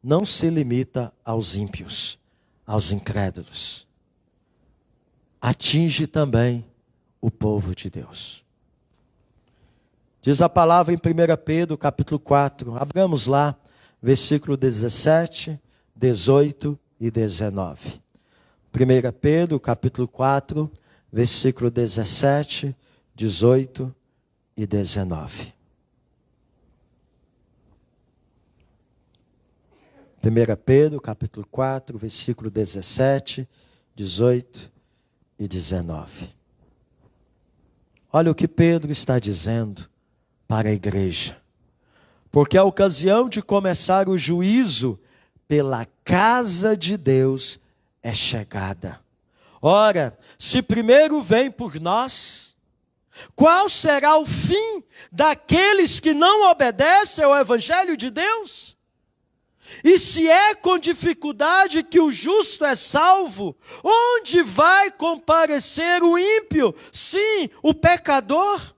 não se limita aos ímpios, aos incrédulos. Atinge também o povo de Deus. Diz a palavra em 1 Pedro, capítulo 4. Abramos lá, versículo 17, 18 e 19. 1 Pedro, capítulo 4, versículo 17, 18 e 19. 1 Pedro, capítulo 4, versículo 17, 18 e 19. Olha o que Pedro está dizendo para a igreja. Porque a ocasião de começar o juízo pela casa de Deus é chegada. Ora, se primeiro vem por nós, qual será o fim daqueles que não obedecem ao Evangelho de Deus? E se é com dificuldade que o justo é salvo, onde vai comparecer o ímpio? Sim, o pecador.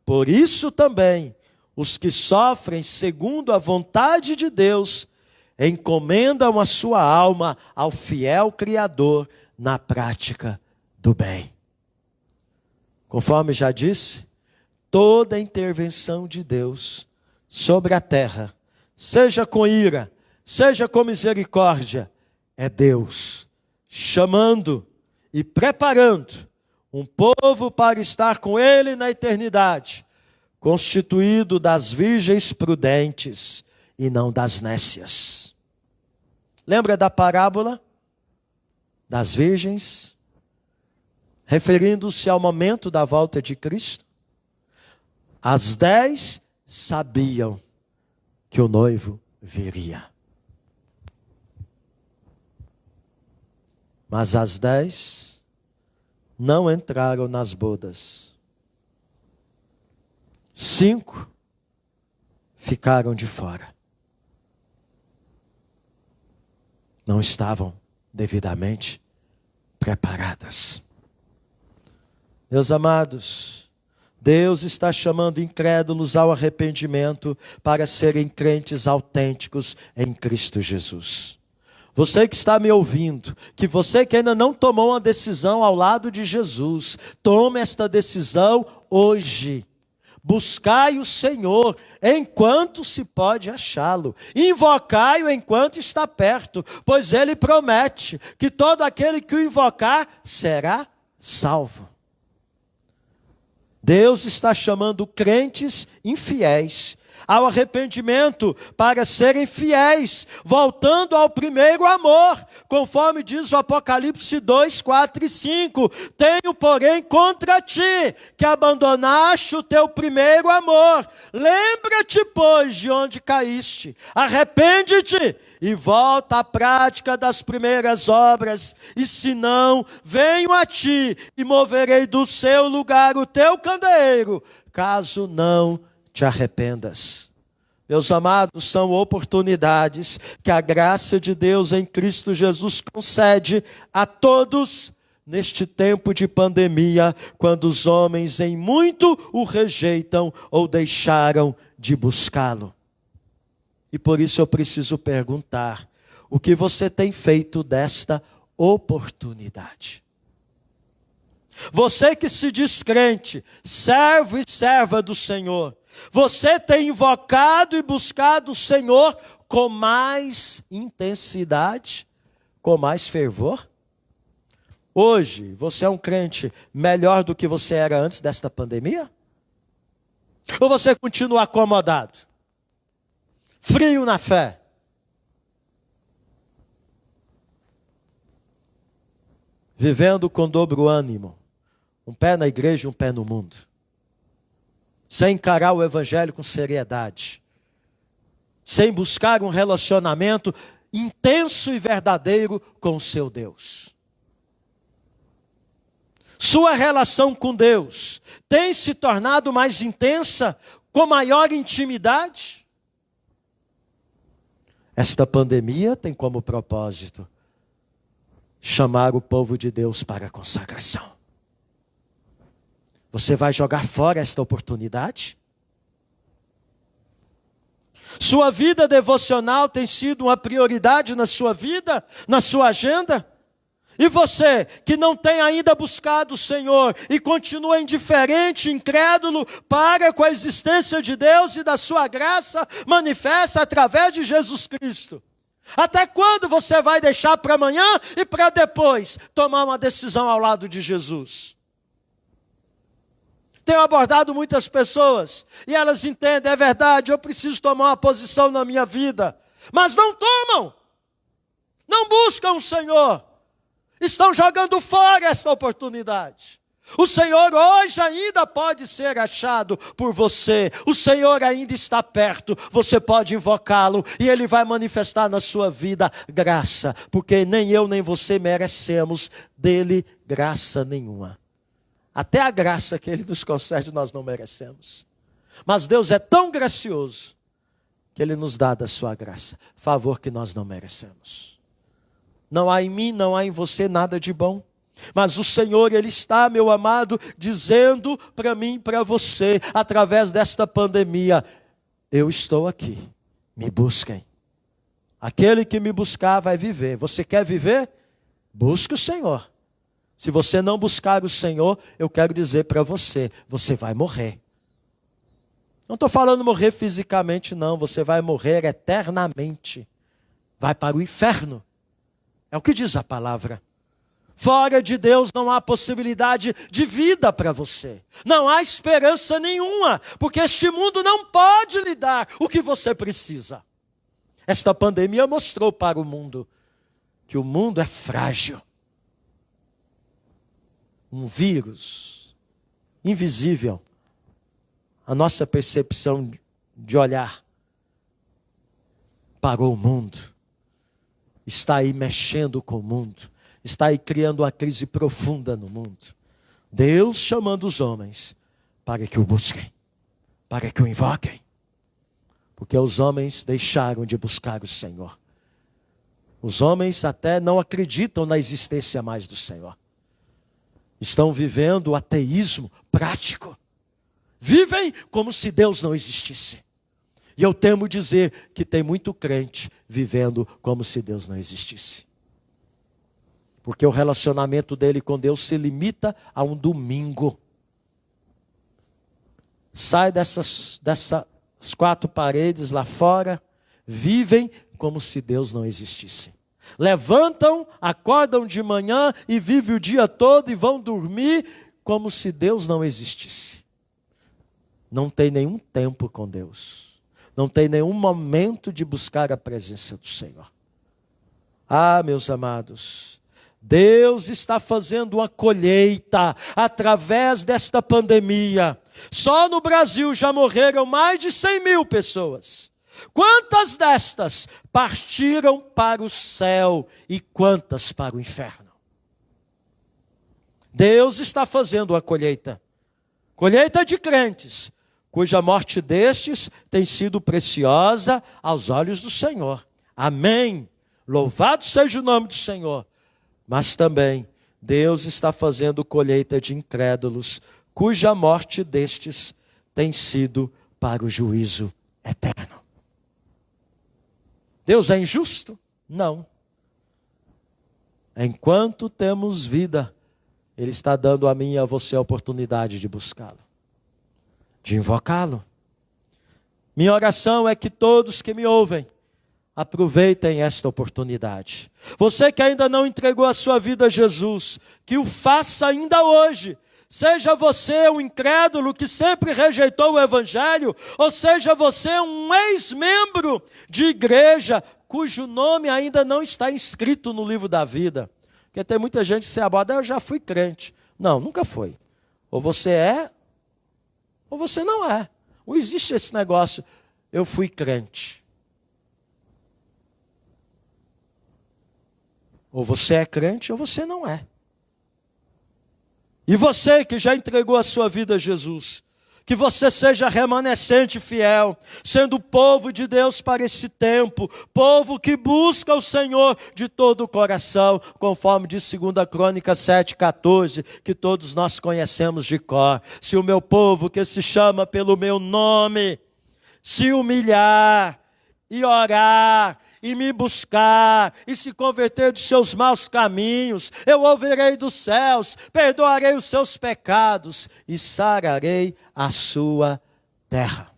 Por isso também, os que sofrem segundo a vontade de Deus, encomendam a sua alma ao fiel Criador na prática do bem. Conforme já disse, toda intervenção de Deus sobre a terra, seja com ira, seja com misericórdia, é Deus chamando e preparando um povo para estar com Ele na eternidade, constituído das virgens prudentes e não das nécias. Lembra da parábola das virgens, referindo-se ao momento da volta de Cristo? As 10 sabiam que o noivo viria. Mas as 10 não entraram nas bodas. 5 ficaram de fora. Não estavam devidamente preparadas. Meus amados, Deus está chamando incrédulos ao arrependimento para serem crentes autênticos em Cristo Jesus. Você que está me ouvindo, que você que ainda não tomou uma decisão ao lado de Jesus, tome esta decisão hoje. Buscai o Senhor enquanto se pode achá-lo. Invocai-o enquanto está perto, pois Ele promete que todo aquele que o invocar será salvo. Deus está chamando crentes infiéis ao arrependimento para serem fiéis, voltando ao primeiro amor, conforme diz o Apocalipse 2, 4 e 5. Tenho, porém, contra ti, que abandonaste o teu primeiro amor. Lembra-te, pois, de onde caíste. Arrepende-te e volta à prática das primeiras obras. E se não, venho a ti e moverei do seu lugar o teu candeeiro, caso não te arrependas. Meus amados, são oportunidades que a graça de Deus em Cristo Jesus concede a todos neste tempo de pandemia, quando os homens em muito o rejeitam ou deixaram de buscá-lo. E por isso eu preciso perguntar: o que você tem feito desta oportunidade? Você que se diz crente, servo e serva do Senhor, você tem invocado e buscado o Senhor com mais intensidade, com mais fervor? Hoje, você é um crente melhor do que você era antes desta pandemia? Ou você continua acomodado, frio na fé? Vivendo com dobro ânimo, um pé na igreja e um pé no mundo, sem encarar o evangelho com seriedade, sem buscar um relacionamento intenso e verdadeiro com o seu Deus. Sua relação com Deus tem se tornado mais intensa, com maior intimidade? Esta pandemia tem como propósito chamar o povo de Deus para a consagração. Você vai jogar fora esta oportunidade? Sua vida devocional tem sido uma prioridade na sua vida, na sua agenda? E você que não tem ainda buscado o Senhor e continua indiferente, incrédulo, para com a existência de Deus e da sua graça manifesta através de Jesus Cristo. Até quando você vai deixar para amanhã e para depois tomar uma decisão ao lado de Jesus? Tenho abordado muitas pessoas e elas entendem, é verdade, eu preciso tomar uma posição na minha vida, mas não tomam, não buscam o Senhor, estão jogando fora essa oportunidade. O Senhor hoje ainda pode ser achado por você, o Senhor ainda está perto, você pode invocá-lo e Ele vai manifestar na sua vida graça, porque nem eu nem você merecemos dele graça nenhuma. Até a graça que Ele nos concede nós não merecemos. Mas Deus é tão gracioso que Ele nos dá da sua graça, favor que nós não merecemos. Não há em mim, não há em você nada de bom. Mas o Senhor, Ele está, meu amado, dizendo para mim e para você, através desta pandemia: eu estou aqui, me busquem. Aquele que me buscar vai viver. Você quer viver? Busque o Senhor. Se você não buscar o Senhor, eu quero dizer para você, você vai morrer. Não estou falando morrer fisicamente, não. Você vai morrer eternamente. Vai para o inferno. É o que diz a palavra. Fora de Deus não há possibilidade de vida para você. Não há esperança nenhuma, porque este mundo não pode lhe dar o que você precisa. Esta pandemia mostrou para o mundo que o mundo é frágil. Um vírus invisível, a nossa percepção de olhar parou o mundo, está aí mexendo com o mundo, está aí criando uma crise profunda no mundo. Deus chamando os homens para que o busquem, para que o invoquem. Porque os homens deixaram de buscar o Senhor. Os homens até não acreditam na existência mais do Senhor. Estão vivendo o ateísmo prático. Vivem como se Deus não existisse. E eu temo dizer que tem muito crente vivendo como se Deus não existisse. Porque o relacionamento dele com Deus se limita a um domingo. Sai dessas 4 paredes lá fora, vivem como se Deus não existisse. Levantam, acordam de manhã e vivem o dia todo e vão dormir como se Deus não existisse. Não tem nenhum tempo com Deus. Não tem nenhum momento de buscar a presença do Senhor. Ah, meus amados, Deus está fazendo uma colheita através desta pandemia. Só no Brasil já morreram mais de 100 mil pessoas. Quantas destas partiram para o céu e quantas para o inferno? Deus está fazendo a colheita. Colheita de crentes, cuja morte destes tem sido preciosa aos olhos do Senhor. Amém. Louvado seja o nome do Senhor. Mas também Deus está fazendo colheita de incrédulos, cuja morte destes tem sido para o juízo eterno. Deus é injusto? Não. Enquanto temos vida, Ele está dando a mim e a você a oportunidade de buscá-lo, de invocá-lo. Minha oração é que todos que me ouvem aproveitem esta oportunidade. Você que ainda não entregou a sua vida a Jesus, que o faça ainda hoje. Seja você um incrédulo que sempre rejeitou o Evangelho, ou seja você um ex-membro de igreja, cujo nome ainda não está inscrito no livro da vida. Porque tem muita gente que se aborda, eu já fui crente. Não, nunca foi. Ou você é, ou você não é. Não existe esse negócio, eu fui crente. Ou você é crente, ou você não é. E você que já entregou a sua vida a Jesus, que você seja remanescente fiel, sendo povo de Deus para esse tempo, povo que busca o Senhor de todo o coração, conforme diz 2 Crônicas 7,14, que todos nós conhecemos de cor. Se o meu povo que se chama pelo meu nome, se humilhar e orar, e me buscar, e se converter dos seus maus caminhos, eu ouvirei dos céus, perdoarei os seus pecados, e sararei a sua terra.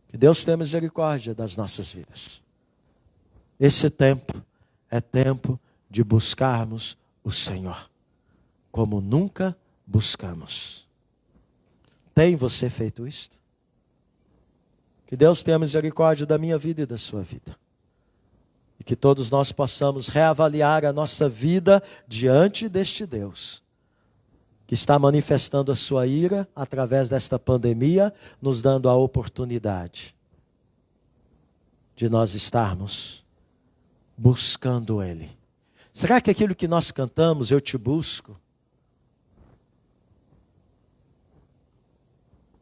Que Deus tenha misericórdia das nossas vidas. Esse tempo é tempo de buscarmos o Senhor, como nunca buscamos. Tem você feito isto? Que Deus tenha misericórdia da minha vida e da sua vida. E que todos nós possamos reavaliar a nossa vida diante deste Deus, que está manifestando a sua ira através desta pandemia, nos dando a oportunidade de nós estarmos buscando Ele. Será que aquilo que nós cantamos, eu te busco?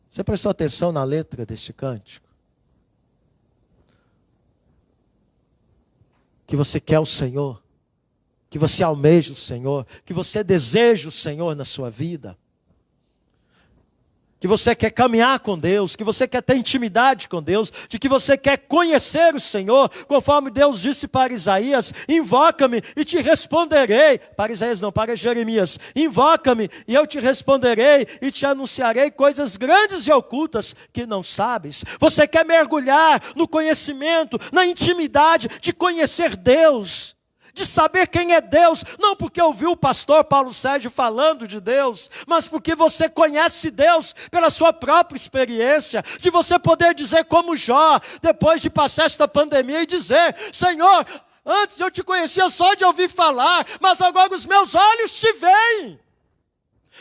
Você prestou atenção na letra deste cântico? Que você quer o Senhor, que você almeja o Senhor, que você deseja o Senhor na sua vida, que você quer caminhar com Deus, que você quer ter intimidade com Deus, de que você quer conhecer o Senhor, conforme Deus disse para Isaías, invoca-me e te responderei, para Isaías não, para Jeremias, invoca-me e eu te responderei e te anunciarei coisas grandes e ocultas que não sabes. Você quer mergulhar no conhecimento, na intimidade de conhecer Deus, de saber quem é Deus, não porque ouviu o pastor Paulo Sérgio falando de Deus, mas porque você conhece Deus pela sua própria experiência, de você poder dizer como Jó, depois de passar esta pandemia e dizer, Senhor, antes eu te conhecia só de ouvir falar, mas agora os meus olhos te veem.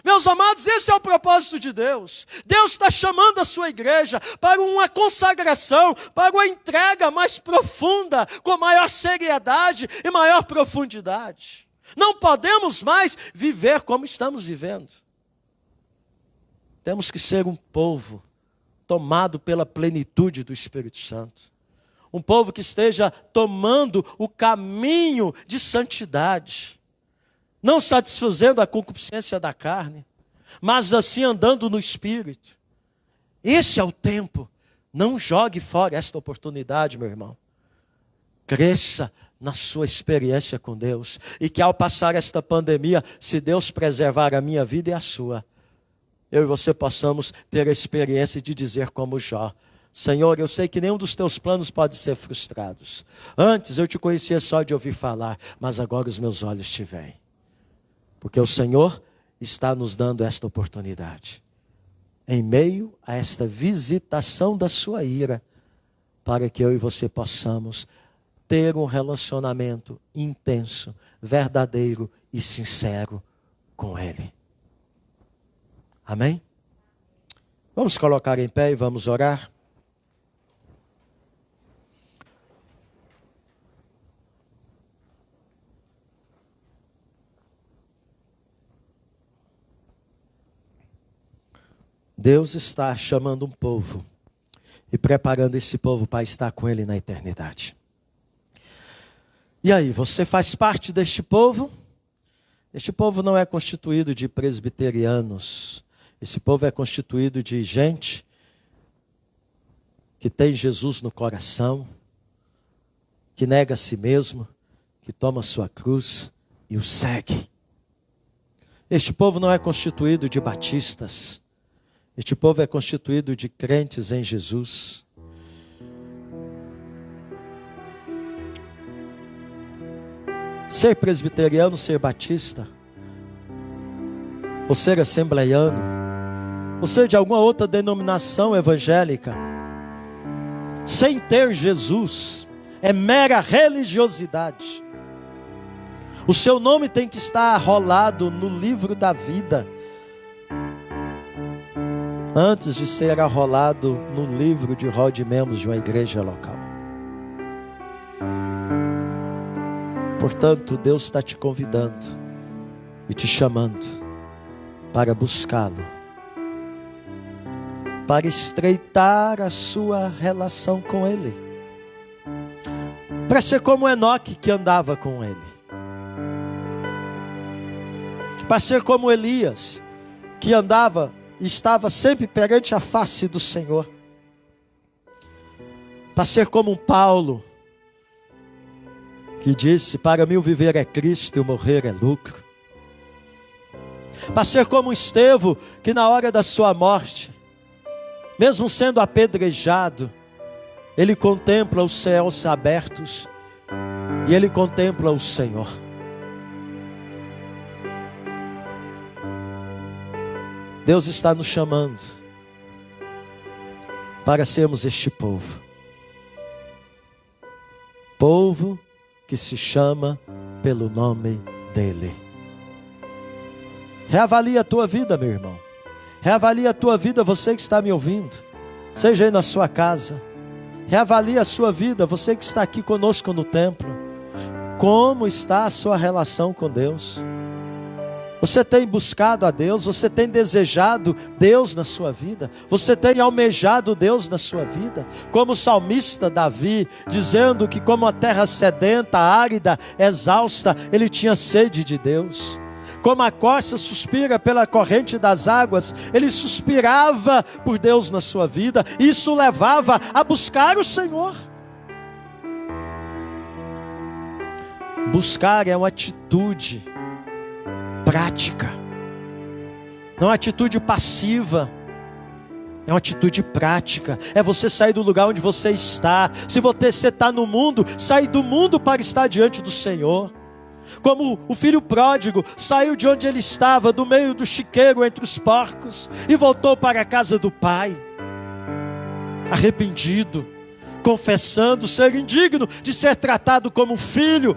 Meus amados, esse é o propósito de Deus. Deus está chamando a sua igreja para uma consagração, para uma entrega mais profunda, com maior seriedade e maior profundidade. Não podemos mais viver como estamos vivendo. Temos que ser um povo tomado pela plenitude do Espírito Santo. Um povo que esteja tomando o caminho de santidade. Não satisfazendo a concupiscência da carne, mas assim andando no Espírito. Esse é o tempo. Não jogue fora esta oportunidade, meu irmão. Cresça na sua experiência com Deus. E que ao passar esta pandemia, se Deus preservar a minha vida e a sua, eu e você possamos ter a experiência de dizer como Jó: Senhor, eu sei que nenhum dos teus planos pode ser frustrados. Antes eu te conhecia só de ouvir falar, mas agora os meus olhos te veem. Porque o Senhor está nos dando esta oportunidade. Em meio a esta visitação da sua ira, para que eu e você possamos ter um relacionamento intenso, verdadeiro e sincero com Ele. Amém? Vamos colocar em pé e vamos orar. Deus está chamando um povo e preparando esse povo para estar com Ele na eternidade. E aí, você faz parte deste povo? Este povo não é constituído de presbiterianos. Esse povo é constituído de gente que tem Jesus no coração, que nega a si mesmo, que toma sua cruz e o segue. Este povo não é constituído de batistas. Este povo é constituído de crentes em Jesus. Ser presbiteriano, ser batista, ou ser assembleiano, ou ser de alguma outra denominação evangélica, sem ter Jesus, é mera religiosidade. O seu nome tem que estar arrolado no livro da vida, antes de ser arrolado no livro de rol de membros de uma igreja local. Portanto, Deus está te convidando e te chamando para buscá-lo, para estreitar a sua relação com Ele, para ser como Enoque que andava com Ele, para ser como Elias que andava e estava sempre perante a face do Senhor, para ser como um Paulo que disse: para mim o viver é Cristo e o morrer é lucro. Para ser como Estevão, que na hora da sua morte, mesmo sendo apedrejado, ele contempla os céus abertos e ele contempla o Senhor. Deus está nos chamando para sermos este povo. Povo que se chama pelo nome dEle. Reavalie a tua vida, meu irmão. Reavalie a tua vida, você que está me ouvindo, seja aí na sua casa. Reavalie a sua vida, você que está aqui conosco no templo. Como está a sua relação com Deus? Você tem buscado a Deus? Você tem desejado Deus na sua vida? Você tem almejado Deus na sua vida? Como o salmista Davi, dizendo que como a terra sedenta, árida, exausta, ele tinha sede de Deus. Como a corça suspira pela corrente das águas, ele suspirava por Deus na sua vida. Isso levava a buscar o Senhor. Buscar é uma atitude prática, não é uma atitude passiva, é uma atitude prática. É você sair do lugar onde você está. Se você está no mundo, sair do mundo para estar diante do Senhor. Como o filho pródigo saiu de onde ele estava, do meio do chiqueiro entre os porcos, e voltou para a casa do pai, arrependido, confessando ser indigno de ser tratado como filho.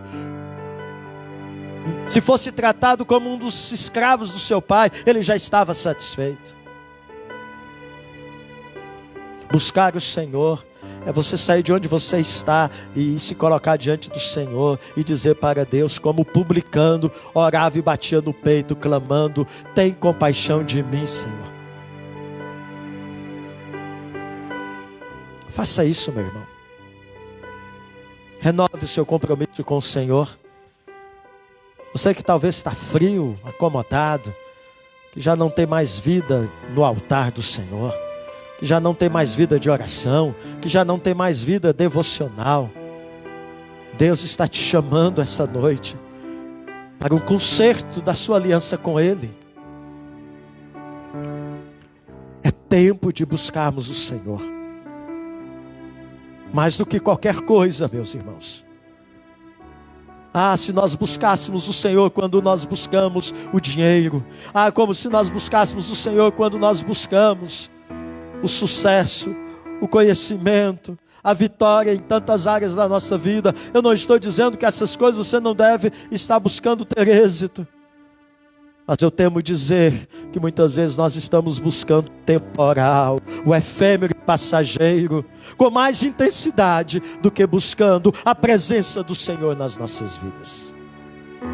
Se fosse tratado como um dos escravos do seu pai, ele já estava satisfeito. Buscar o Senhor é você sair de onde você está e se colocar diante do Senhor e dizer para Deus, como publicano, orava e batia no peito, clamando: tem compaixão de mim, Senhor. Faça isso, meu irmão. Renove o seu compromisso com o Senhor. Você que talvez está frio, acomodado, que já não tem mais vida no altar do Senhor, que já não tem mais vida de oração, que já não tem mais vida devocional. Deus está te chamando essa noite para um concerto da sua aliança com Ele. É tempo de buscarmos o Senhor. Mais do que qualquer coisa, meus irmãos. Se nós buscássemos o Senhor quando nós buscamos o dinheiro. Como se nós buscássemos o Senhor quando nós buscamos o sucesso, o conhecimento, a vitória em tantas áreas da nossa vida. Eu não estou dizendo que essas coisas você não deve estar buscando ter êxito. Mas eu temo dizer que muitas vezes nós estamos buscando o temporal, o efêmero e passageiro, com mais intensidade do que buscando a presença do Senhor nas nossas vidas.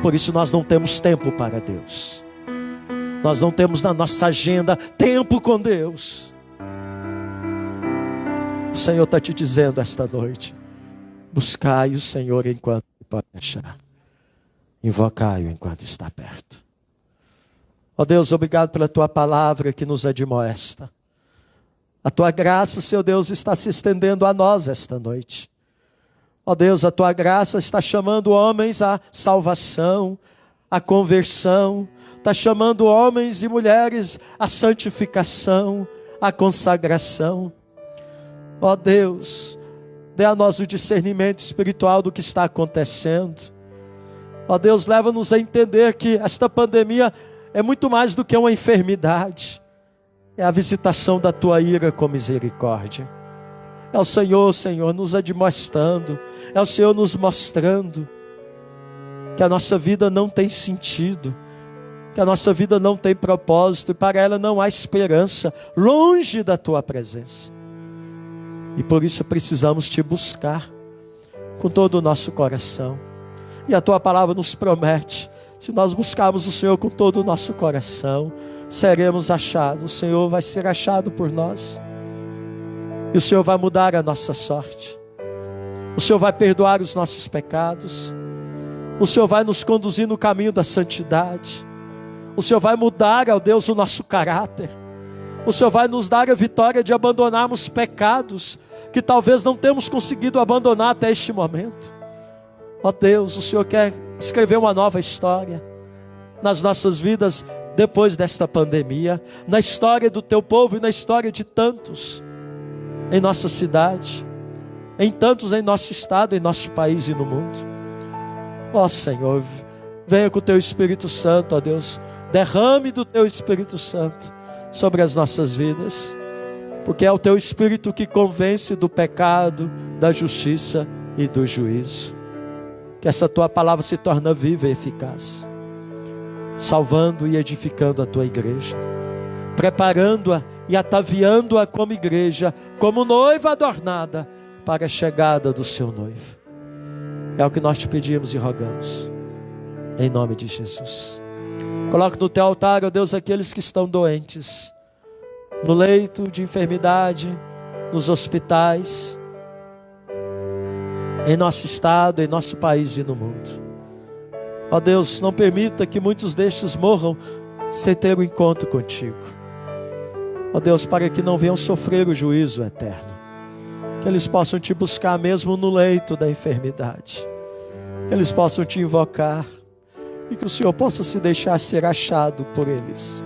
Por isso nós não temos tempo para Deus. Nós não temos na nossa agenda tempo com Deus. O Senhor está te dizendo esta noite: buscai o Senhor enquanto pode achar, invocai-o enquanto está perto. Ó Deus, obrigado pela Tua palavra que nos admoesta. A Tua graça, Seu Deus, está se estendendo a nós esta noite. Ó Deus, a Tua graça está chamando homens à salvação, à conversão, está chamando homens e mulheres à santificação, à consagração. Ó Deus, dê a nós o discernimento espiritual do que está acontecendo. Ó Deus, leva-nos a entender que esta pandemia é muito mais do que uma enfermidade. É a visitação da Tua ira com misericórdia. É o Senhor, Senhor, nos admoestando. É o Senhor nos mostrando que a nossa vida não tem sentido, que a nossa vida não tem propósito, e para ela não há esperança, longe da Tua presença. E por isso precisamos Te buscar com todo o nosso coração. E a Tua palavra nos promete: se nós buscarmos o Senhor com todo o nosso coração, seremos achados. O Senhor vai ser achado por nós. E o Senhor vai mudar a nossa sorte. O Senhor vai perdoar os nossos pecados. O Senhor vai nos conduzir no caminho da santidade. O Senhor vai mudar, ó Deus, o nosso caráter. O Senhor vai nos dar a vitória de abandonarmos pecados que talvez não temos conseguido abandonar até este momento. Ó Deus, o Senhor quer escrever uma nova história nas nossas vidas depois desta pandemia, na história do Teu povo e na história de tantos em nossa cidade, em tantos em nosso estado, em nosso país e no mundo. Ó Senhor, venha com o Teu Espírito Santo, ó Deus, derrame do Teu Espírito Santo sobre as nossas vidas, porque é o Teu Espírito que convence do pecado, da justiça e do juízo. Que essa Tua palavra se torne viva e eficaz, salvando e edificando a Tua igreja, preparando-a e ataviando-a como igreja, como noiva adornada para a chegada do Seu noivo. É o que nós Te pedimos e rogamos, em nome de Jesus. Coloque no Teu altar, ó Deus, aqueles que estão doentes, no leito de enfermidade, nos hospitais, em nosso estado, em nosso país e no mundo. Ó Deus, não permita que muitos destes morram sem ter um encontro contigo. Ó Deus, para que não venham sofrer o juízo eterno, que eles possam Te buscar mesmo no leito da enfermidade, que eles possam Te invocar e que o Senhor possa se deixar ser achado por eles.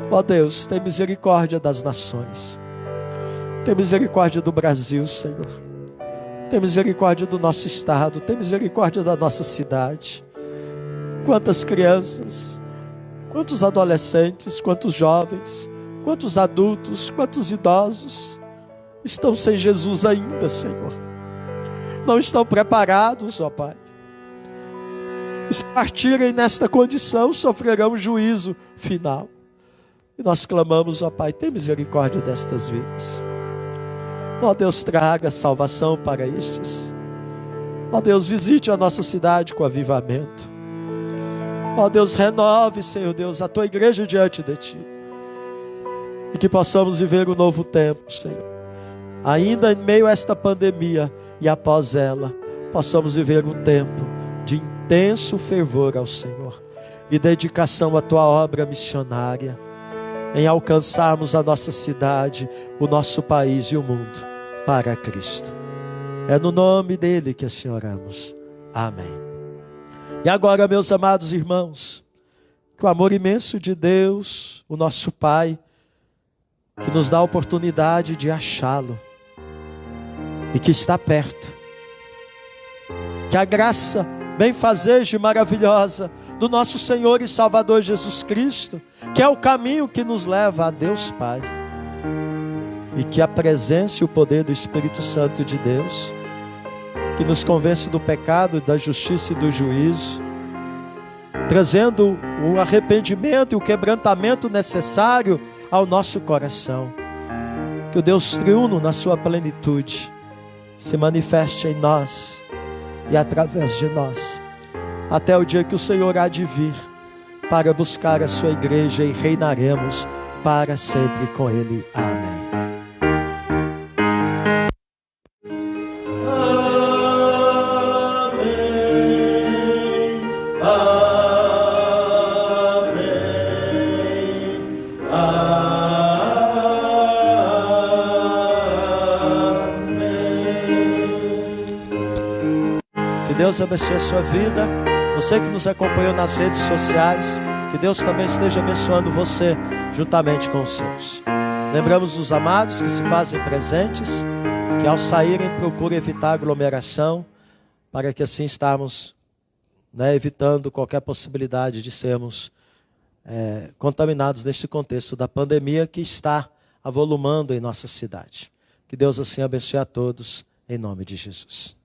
Ó Deus, tem misericórdia das nações, tem misericórdia do Brasil, Senhor. Tem misericórdia do nosso estado, tem misericórdia da nossa cidade. Quantas crianças, quantos adolescentes, quantos jovens, quantos adultos, quantos idosos estão sem Jesus ainda, Senhor. Não estão preparados, ó Pai. E se partirem nesta condição, sofrerão juízo final. E nós clamamos, ó Pai, tem misericórdia destas vidas. Ó Deus, traga salvação para estes. Ó Deus, visite a nossa cidade com avivamento. Ó Deus, renove, Senhor Deus, a Tua igreja diante de Ti. E que possamos viver um novo tempo, Senhor. ainda em meio a esta pandemia e após ela, possamos viver um tempo de intenso fervor ao Senhor e dedicação à tua obra missionária, em alcançarmos a nossa cidade, o nosso país e o mundo para Cristo. É no nome dele que assim oramos. Amém. E agora, meus amados irmãos, que o amor imenso de Deus, o nosso Pai, que nos dá a oportunidade de achá-lo e que está perto, que a graça benfazeja e maravilhosa do nosso Senhor e Salvador Jesus Cristo, que é o caminho que nos leva a Deus Pai, e que a presença e o poder do Espírito Santo de Deus, que nos convence do pecado, da justiça e do juízo, trazendo o arrependimento e o quebrantamento necessário ao nosso coração. Que o Deus triuno na sua plenitude se manifeste em nós e através de nós, até o dia que o Senhor há de vir para buscar a sua igreja e reinaremos para sempre com Ele. Amém. Que Deus abençoe a sua vida. Você que nos acompanhou nas redes sociais, que Deus também esteja abençoando você juntamente com os seus. Lembramos os amados que se fazem presentes, que ao saírem procurem evitar aglomeração, para que assim estarmos evitando qualquer possibilidade de sermos contaminados neste contexto da pandemia que está avolumando em nossa cidade. Que Deus assim abençoe a todos, em nome de Jesus.